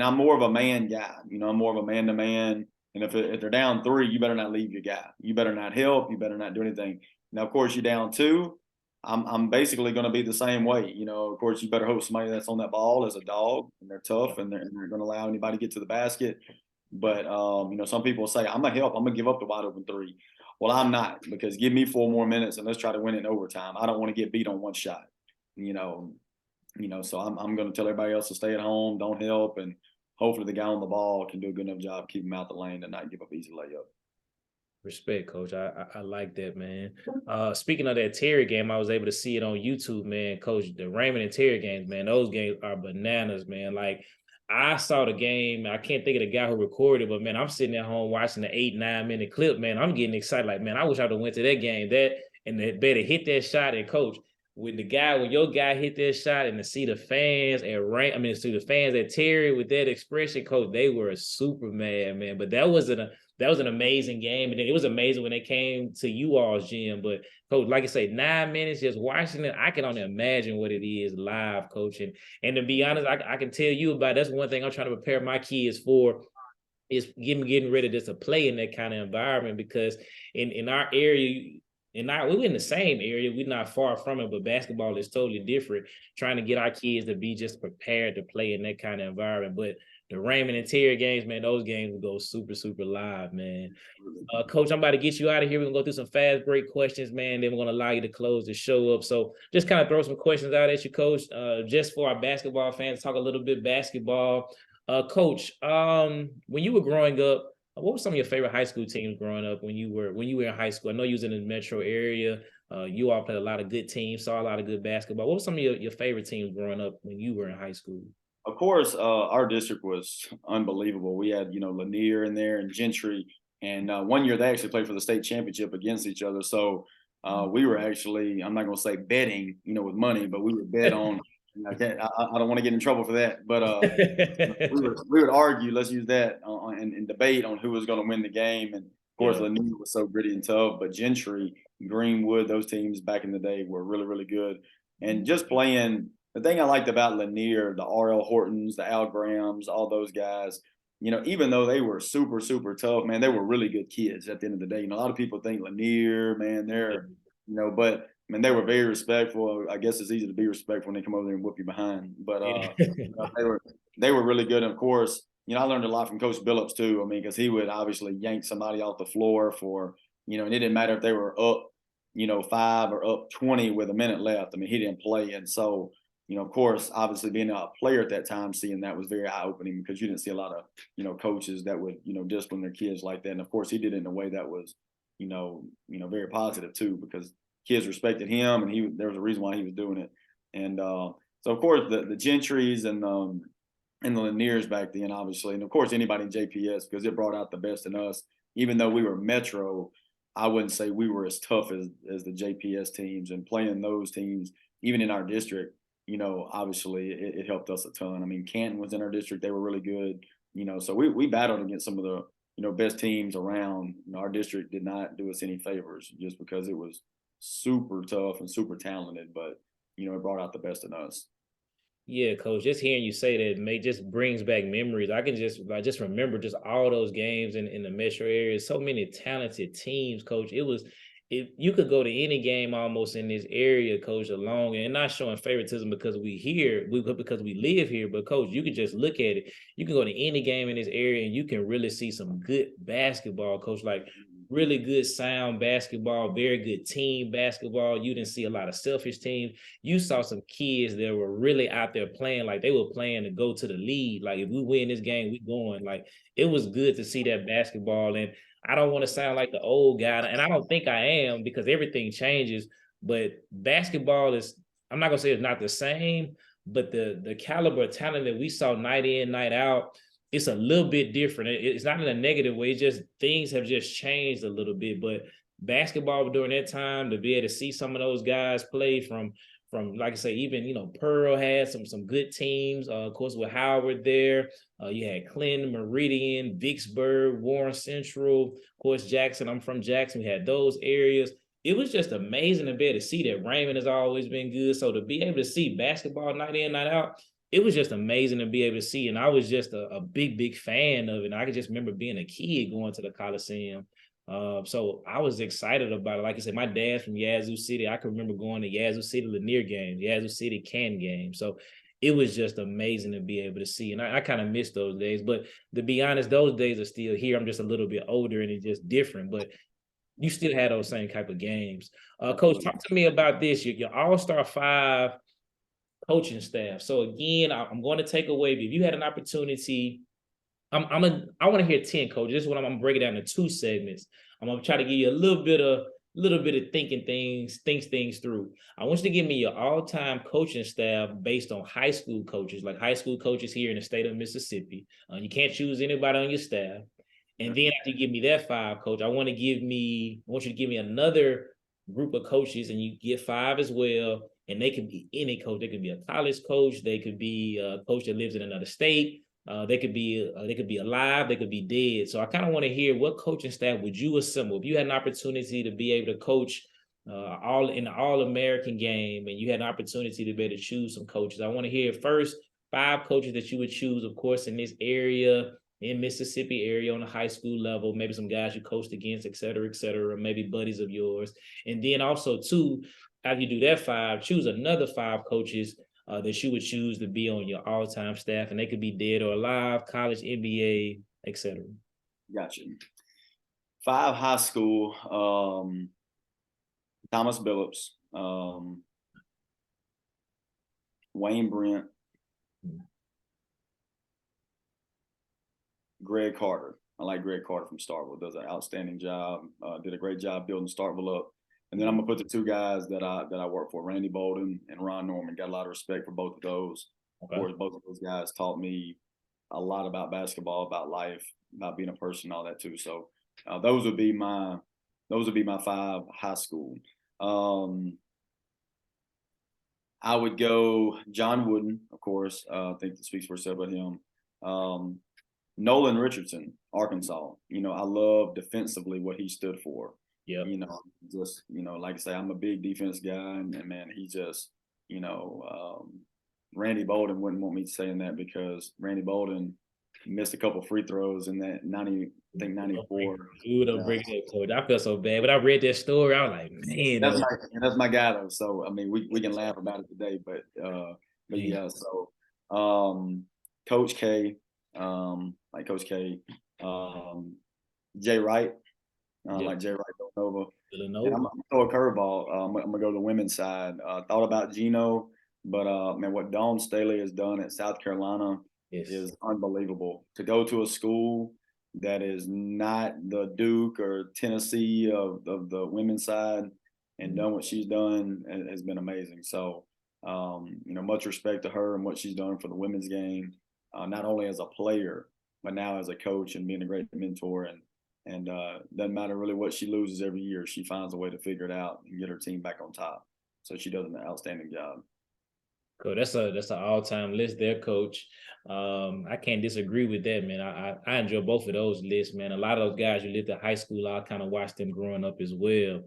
I'm more of a man guy. I'm more of a man to man. And if they're down 3, you better not leave your guy. You better not help. You better not do anything. Now, of course, you're down 2. I'm basically going to be the same way. Of course, you better hope somebody that's on that ball is a dog and they're tough and they're going to allow anybody to get to the basket. But some people say I'm gonna help. I'm gonna give up the wide open 3. Well, I'm not, because give me 4 more minutes and let's try to win it in overtime. I don't want to get beat on one shot. So I'm going to tell everybody else to stay at home, don't help, and hopefully the guy on the ball can do a good enough job keeping him out the lane and not give up easy layup. Respect, Coach. I like that, man. Speaking of that Terry game, I was able to see it on YouTube, man. Coach, the Raymond and Terry games, man, those games are bananas, man. Like, I saw the game. I can't think of the guy who recorded, but man, I'm sitting at home watching the 8-9 minute clip, man. I'm getting excited. Like, man, I wish I'd have went to that game. And they better hit that shot. And Coach, when your guy hit that shot, and to see the fans see the fans at Terry with that expression, Coach, they were super mad, man. But that was an amazing game. And then it was amazing when they came to you all's gym. But Coach, like I say, 9 minutes just watching it, I can only imagine what it is live, Coach. And to be honest, I can tell you about, that's one thing I'm trying to prepare my kids for, is getting ready just to play in that kind of environment, because in our area, we're in the same area, we're not far from it, but basketball is totally different. Trying to get our kids to be just prepared to play in that kind of environment. But the Raymond and Terry games, man, those games will go super, super live, man. Coach, I'm about to get you out of here. We're gonna go through some fast break questions, man. Then we're gonna allow you to close the show up. So just kind of throw some questions out at you, Coach. Just for our basketball fans, talk a little bit basketball. Coach, when you were growing up, what were some of your favorite high school teams growing up when you were in high school? I know you was in the metro area. You all played a lot of good teams, saw a lot of good basketball. What were some of your favorite teams growing up when you were in high school? Of course, our district was unbelievable. We had, Lanier in there and Gentry. And one year they actually played for the state championship against each other. So we were actually, I'm not going to say betting, with money, but we would bet on, I don't want to get in trouble for that. But we would argue, let's use that, and debate on who was going to win the game. And of course, Lanier was so gritty and tough, but Gentry, Greenwood, those teams back in the day were really, really good. And just playing, the thing I liked about Lanier, the R.L. Hortons, the Al Grahams, all those guys, even though they were super, super tough, man, they were really good kids at the end of the day. A lot of people think Lanier, man, they're, but I mean, they were very respectful. I guess it's easy to be respectful when they come over there and whoop you behind. But they were really good. And of course, I learned a lot from Coach Billups too. I mean, because he would obviously yank somebody off the floor for, and it didn't matter if they were up, 5 or up 20 with a minute left. I mean, he didn't play. And so, of course, obviously being a player at that time, seeing that was very eye-opening, because you didn't see a lot of, coaches that would, discipline their kids like that. And of course, he did it in a way that was, very positive too, because kids respected him, and there was a reason why he was doing it. And so, of course, the Gentrys and the Laniers back then, obviously, and of course, anybody in JPS, because it brought out the best in us. Even though we were Metro, I wouldn't say we were as tough as the JPS teams, and playing those teams, even in our district, obviously it helped us a ton. I mean, Canton was in our district. They were really good, so we battled against some of the, best teams around. Our district did not do us any favors, just because it was super tough and super talented, but, it brought out the best in us. Yeah, Coach, just hearing you say that just brings back memories. I just remember just all those games in the metro area. So many talented teams, Coach. If you could go to any game almost in this area, Coach, along, and not showing favoritism because because we live here, but Coach, you could just look at it. You can go to any game in this area and you can really see some good basketball, Coach. Like, really good sound basketball, very good team basketball. You didn't see a lot of selfish teams. You saw some kids that were really out there playing like they were playing to go to the lead. Like, if we win this game, we going. Like, it was good to see that basketball. And I don't want to sound like the old guy, and I don't think I am, because everything changes. But basketball is, I'm not going to say it's not the same, but the caliber of talent that we saw night in, night out, it's a little bit different. It's not in a negative way. It's just things have just changed a little bit. But basketball during that time, to be able to see some of those guys play from like I say, even Pearl had some good teams. Of course, with Howard there, you had Clinton, Meridian, Vicksburg, Warren Central, of course Jackson. I'm from Jackson. We had those areas. It was just amazing to be able to see that. Raymond has always been good. So to be able to see basketball night in, night out, it was just amazing to be able to see. And I was just a big fan of it. And I could just remember being a kid going to the Coliseum. So I was excited about it. Like I said, my dad's from Yazoo City. I can remember going to Yazoo City Lanier games, Yazoo City Canton games. So it was just amazing to be able to see. And I kind of miss those days. But to be honest, those days are still here. I'm just a little bit older and it's just different. But you still had those same type of games. Coach, talk to me about this. Your All-Star 5 coaching staff. So again, I'm going to take away, if you had an opportunity, I want to hear 10 coaches. This is what I'm going to break it down into 2 segments. I'm going to try to give you a little bit of thinking things through. I want you to give me your all-time coaching staff based on high school coaches, like high school coaches here in the state of Mississippi. You can't choose anybody on your staff. And then after you give me that 5, coach, I want you to give me another group of coaches, and you get 5 as well. And they could be any coach. They could be a college coach. They could be a coach that lives in another state. They could be alive. They could be dead. So I kind of want to hear, what coaching staff would you assemble if you had an opportunity to be able to coach all in the All-American game, and you had an opportunity to be able to choose some coaches? I want to hear first 5 coaches that you would choose, of course, in this area, in Mississippi area on a high school level, maybe some guys you coached against, et cetera, maybe buddies of yours. And then also 2, after you do that 5, choose another 5 coaches that you would choose to be on your all-time staff, and they could be dead or alive, college, NBA, et cetera. Gotcha. 5 high school, Thomas Billups, Wayne Brent, Greg Carter. I like Greg Carter from Starkville. Does an outstanding job. Did a great job building Starkville up. And then I'm gonna put the 2 guys that I work for, Randy Bolden and Ron Norman. Got a lot of respect for both of those. Okay. Of course, both of those guys taught me a lot about basketball, about life, about being a person, all that too. So those would be my 5 high school. I would go John Wooden, of course. I think that speaks for itself about him. Nolan Richardson, Arkansas. I love defensively what he stood for. Yeah. Just, like I say, I'm a big defense guy, and man, he just, Randy Bolden wouldn't want me saying that, because Randy Bolden missed a couple free throws in that 94. Don't bring it up, coach. I feel so bad. But I read that story, I was like, man. That's my guy though. So I mean, we can laugh about it today, but yeah. So Coach K, like Coach K, Jay Wright, like Jay Wright Villanova. And I'm gonna throw a curveball. I'm gonna go to the women's side. Thought about Gino, but man, what Dawn Staley has done at South Carolina is unbelievable. To go to a school that is not the Duke or Tennessee of the women's side, and done what she's done has been amazing. So, much respect to her and what she's done for the women's game, not only as a player, but now as a coach and being a great mentor. And doesn't matter really what she loses every year, she finds a way to figure it out and get her team back on top. So she does an outstanding job. Cool. That's an all-time list there, coach. I can't disagree with that, man. I enjoy both of those lists, man. A lot of those guys you lived at high school, I kind of watched them growing up as well.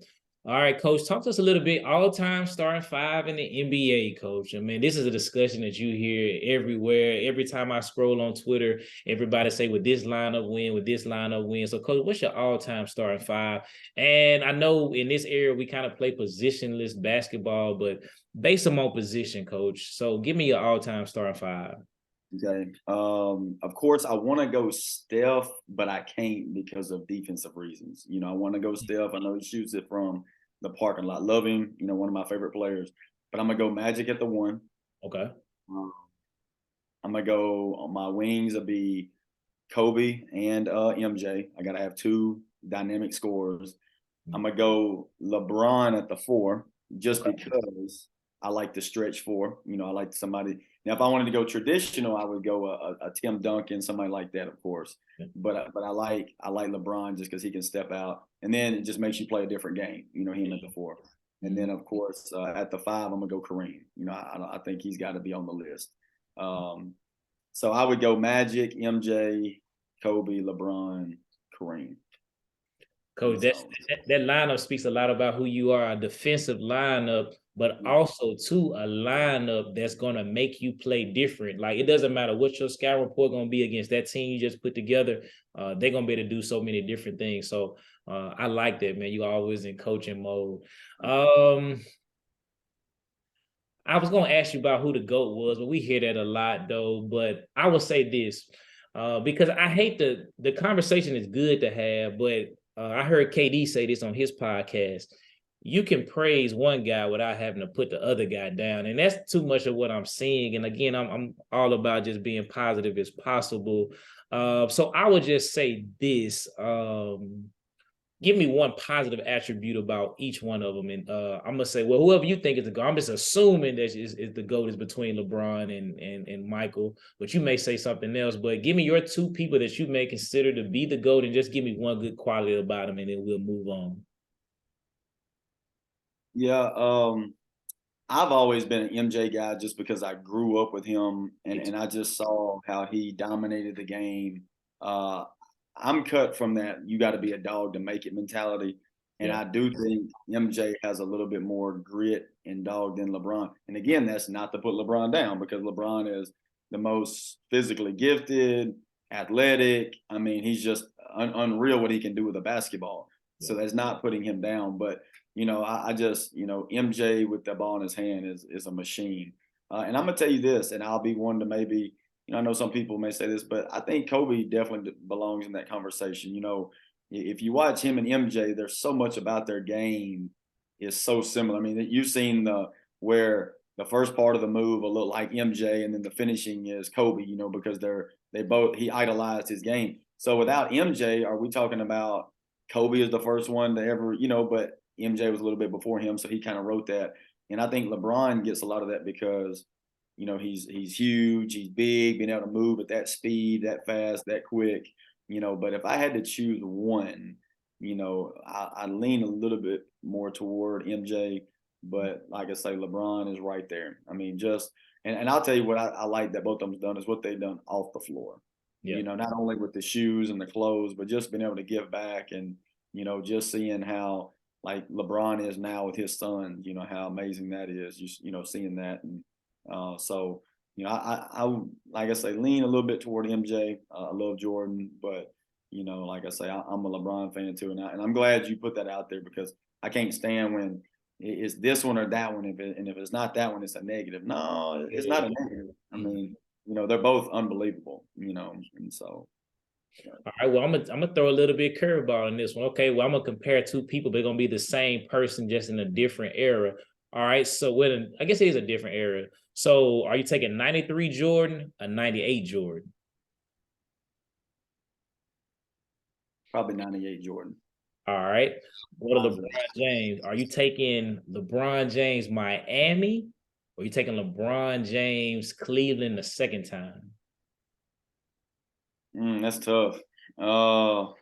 All right, coach, talk to us a little bit. All-time starting 5 in the NBA, coach. I mean, this is a discussion that you hear everywhere. Every time I scroll on Twitter, everybody say, would this lineup win? Would this lineup win? So, coach, what's your all-time starting 5? And I know in this area we kind of play positionless basketball, but base them on position, coach. So give me your all-time starting 5. Okay. Of course, I want to go Steph, but I can't because of defensive reasons. I want to go Steph. I know he shoots it from the parking lot. Love him. One of my favorite players. But I'm gonna go Magic at the 1. Okay. I'm gonna go on my wings. Will be Kobe and MJ. I gotta have 2 dynamic scorers. I'm gonna go LeBron at the 4, just because I like to stretch for. You know, I like somebody. Now, if I wanted to go traditional, I would go a Tim Duncan, somebody like that, of course. But I like LeBron just because he can step out, and then it just makes you play a different game. You know, him at the 4, and then of course at the 5, I'm gonna go Kareem. You know, I think he's got to be on the list. So I would go Magic, MJ, Kobe, LeBron, Kareem. Coach, that lineup speaks a lot about who you are, a defensive lineup, but also too a lineup that's gonna make you play different. Like it doesn't matter what your scout report gonna be against that team you just put together. They're gonna be able to do so many different things. So I like that, man. You always in coaching mode. I was gonna ask you about who the GOAT was, but we hear that a lot though. But I will say this, because I hate the conversation is good to have, but I heard KD say this on his podcast. You can praise one guy without having to put the other guy down, and that's too much of what I'm seeing. And again, I'm all about just being positive as possible. So I would just say this. Give me one positive attribute about each one of them. And I'm gonna say, well, whoever you think is the GOAT, I'm just assuming that is the GOAT is between LeBron and Michael, but you may say something else. But give me your 2 people that you may consider to be the GOAT, and just give me one good quality about them, and then we'll move on. Yeah, I've always been an MJ guy just because I grew up with him and I just saw how he dominated the game. I'm cut from that you got to be a dog to make it mentality. And I do think MJ has a little bit more grit and dog than LeBron. And again, that's not to put LeBron down because LeBron is the most physically gifted, athletic. I mean, he's just unreal what he can do with a basketball. So that's not putting him down. But, you know, I just, you know, MJ with the ball in his hand is a machine. And I'm going to tell you this, and I'll be one to maybe, you know, I know some people may say this, but I think Kobe definitely belongs in that conversation. You know, if you watch him and MJ, there's so much about their game is so similar. I mean, you've seen where the first part of the move will look like MJ, and then the finishing is Kobe. You know, because he idolized his game. So without MJ, are we talking about Kobe is the first one to ever, you know, but MJ was a little bit before him, so he kind of wrote that. And I think LeBron gets a lot of that because, you know, he's huge, he's big, being able to move at that speed, that fast, that quick, you know. But if I had to choose one, you know, I lean a little bit more toward MJ. But like I say, LeBron is right there. I mean, and I'll tell you what I like that both of them done is what they've done off the floor. You know, not only with the shoes and the clothes, but just being able to give back and, you know, just seeing how like LeBron is now with his son, you know, how amazing that is, you know, seeing that. And so, you know, I like I say, lean a little bit toward MJ. I love Jordan, but, you know, like I say, I'm a LeBron fan too. And I'm glad you put that out there because I can't stand when it's this one or that one. And if it's not that one, it's a negative. No, it's not a negative. I mean, you know, they're both unbelievable, you know, and so. All right, well, I'm gonna throw a little bit curveball in this one. Okay, well, I'm gonna compare 2 people. They're gonna be the same person, just in a different era. All right, so I guess it is a different era. So, are you taking 93 Jordan or 98 Jordan? Probably 98 Jordan. All right. What are LeBron James? Are you taking LeBron James Miami, or are you taking LeBron James Cleveland the second time? That's tough. I'm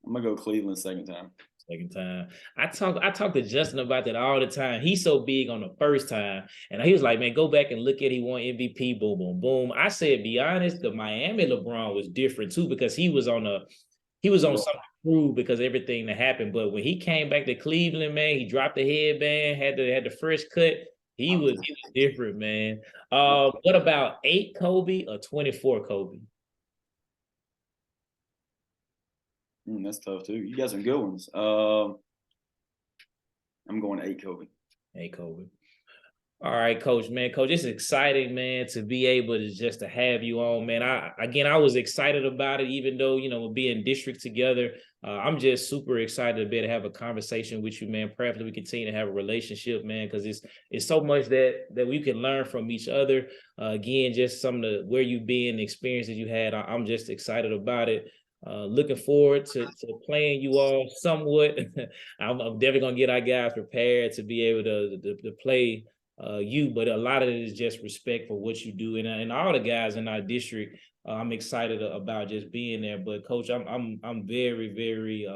gonna go Cleveland second time. Second time. I talk to Justin about that all the time. He's so big on the first time. And he was like, man, go back and look at he won MVP, boom, boom, boom. I said, be honest, the Miami LeBron was different too, because he was on something to prove because everything that happened. But when he came back to Cleveland, man, he dropped the headband, had the fresh cut. He was different, man. What about 8 Kobe or 24 Kobe? That's tough too. You got some good ones. I'm going 8 Kobe. 8 Kobe. All right, Coach, man. Coach, it's exciting, man, to be able to have you on, man. I was excited about it, even though, you know, we'll be in district together. I'm just super excited to be able to have a conversation with you, man. Prayerfully, we continue to have a relationship, man, because it's so much that we can learn from each other. Again, just some of where you've been, the experiences you had. I'm just excited about it. Looking forward to playing you all somewhat. I'm definitely gonna get our guys prepared to be able to play you, but a lot of it is just respect for what you do, and all the guys in our district. I'm excited about just being there. But Coach, I'm very very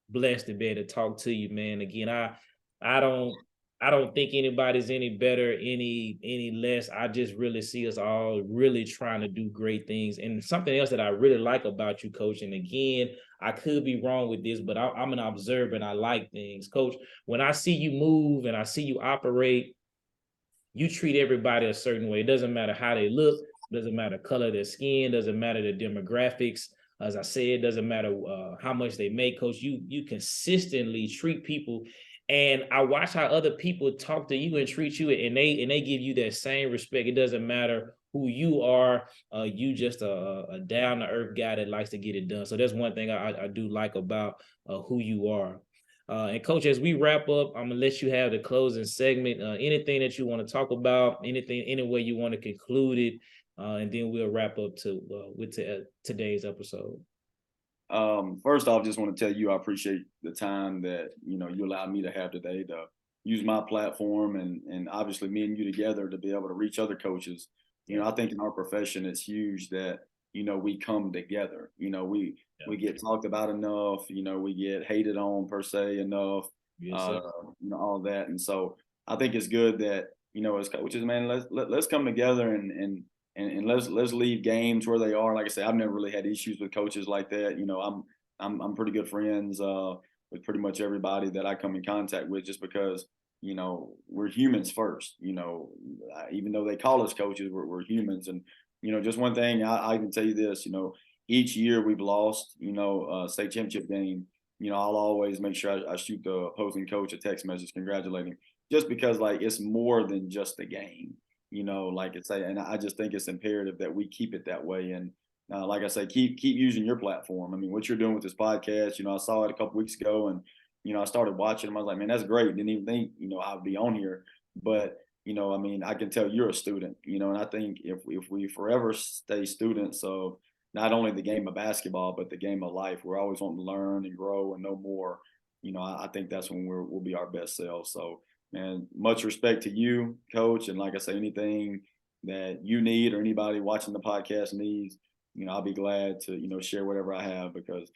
blessed to be able to talk to you, man. Again, I don't I don't think anybody's any better, any less. I just really see us all really trying to do great things. And something else that I really like about you, Coach, and again, I could be wrong with this, but I'm an observer and I like things. Coach, when I see you move and I see you operate, you treat everybody a certain way. It doesn't matter how they look, doesn't matter color of their skin, doesn't matter the demographics. As I said, it doesn't matter how much they make, Coach. You consistently treat people, and I watch how other people talk to you and treat you, and they give you that same respect. It doesn't matter who you are. You just a down to earth guy that likes to get it done. So that's one thing I do like about who you are. And Coach, as we wrap up, I'm gonna let you have the closing segment. Anything that you want to talk about, anything, any way you want to conclude it, and then we'll wrap up with today's episode. First off, just want to tell you I appreciate the time that you allowed me to have today to use my platform and obviously me and you together to be able to reach other coaches. I think in our profession it's huge that we come together. We get talked about enough. We get hated on per se enough. Yes, all that, and so I think it's good that as coaches, man, let's come together and let's leave games where they are. Like I said, I've never really had issues with coaches like that. I'm pretty good friends with pretty much everybody that I come in contact with, just because we're humans first. Even though they call us coaches, we're humans. And just one thing, I can tell you this. Each year we've lost, state championship game. I'll always make sure I shoot the opposing coach a text message congratulating, just because like it's more than just a game. Like it's and I just think it's imperative that we keep it that way. And like I say, keep using your platform. I mean, what you're doing with this podcast, I saw it a couple weeks ago, and I started watching them. I was like, man, that's great. Didn't even think I'd be on here, but I mean, I can tell you're a student, and I think if we forever stay students of not only the game of basketball but the game of life, we're always wanting to learn and grow and know more. I think that's when we'll be our best selves. So, man, much respect to you, Coach. And like I say, anything that you need or anybody watching the podcast needs, I'll be glad to, share whatever I have, because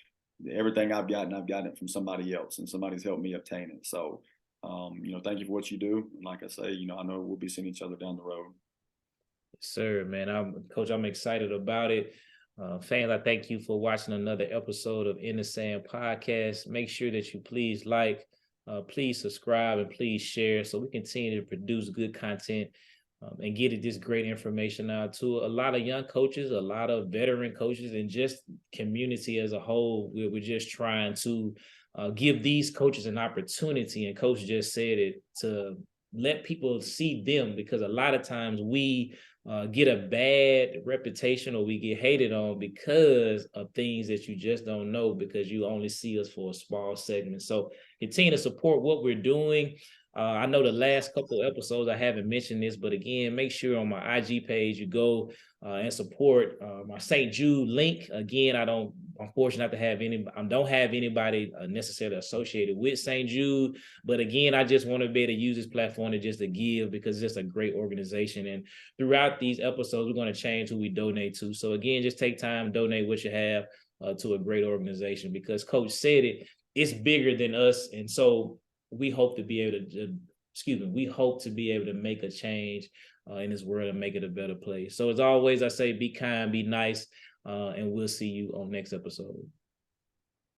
everything I've gotten it from somebody else, and somebody's helped me obtain it. So, thank you for what you do. And like I say, I know we'll be seeing each other down the road. Sir, man, Coach, I'm excited about it. Fans, I thank you for watching another episode of In the Sand podcast. Make sure that you please please subscribe, and please share, so we continue to produce good content and get this great information out to a lot of young coaches, a lot of veteran coaches, and just community as a whole. We're just trying to give these coaches an opportunity, and Coach just said it, to let people see them, because a lot of times we get a bad reputation, or we get hated on because of things that you just don't know, because you only see us for a small segment. So continue to support what we're doing. I know the last couple of episodes I haven't mentioned this, but again, make sure on my IG page you go and support my St. Jude link. Again, I don't have anybody necessarily associated with St. Jude, but again, I just want to be able to use this platform to give, because it's just a great organization. And throughout these episodes, we're going to change who we donate to. So again, just take time, donate what you have to a great organization, because Coach said it's bigger than us. And so we hope to be able to make a change in this world and make it a better place. So as always, I say, be kind, be nice, and we'll see you on next episode.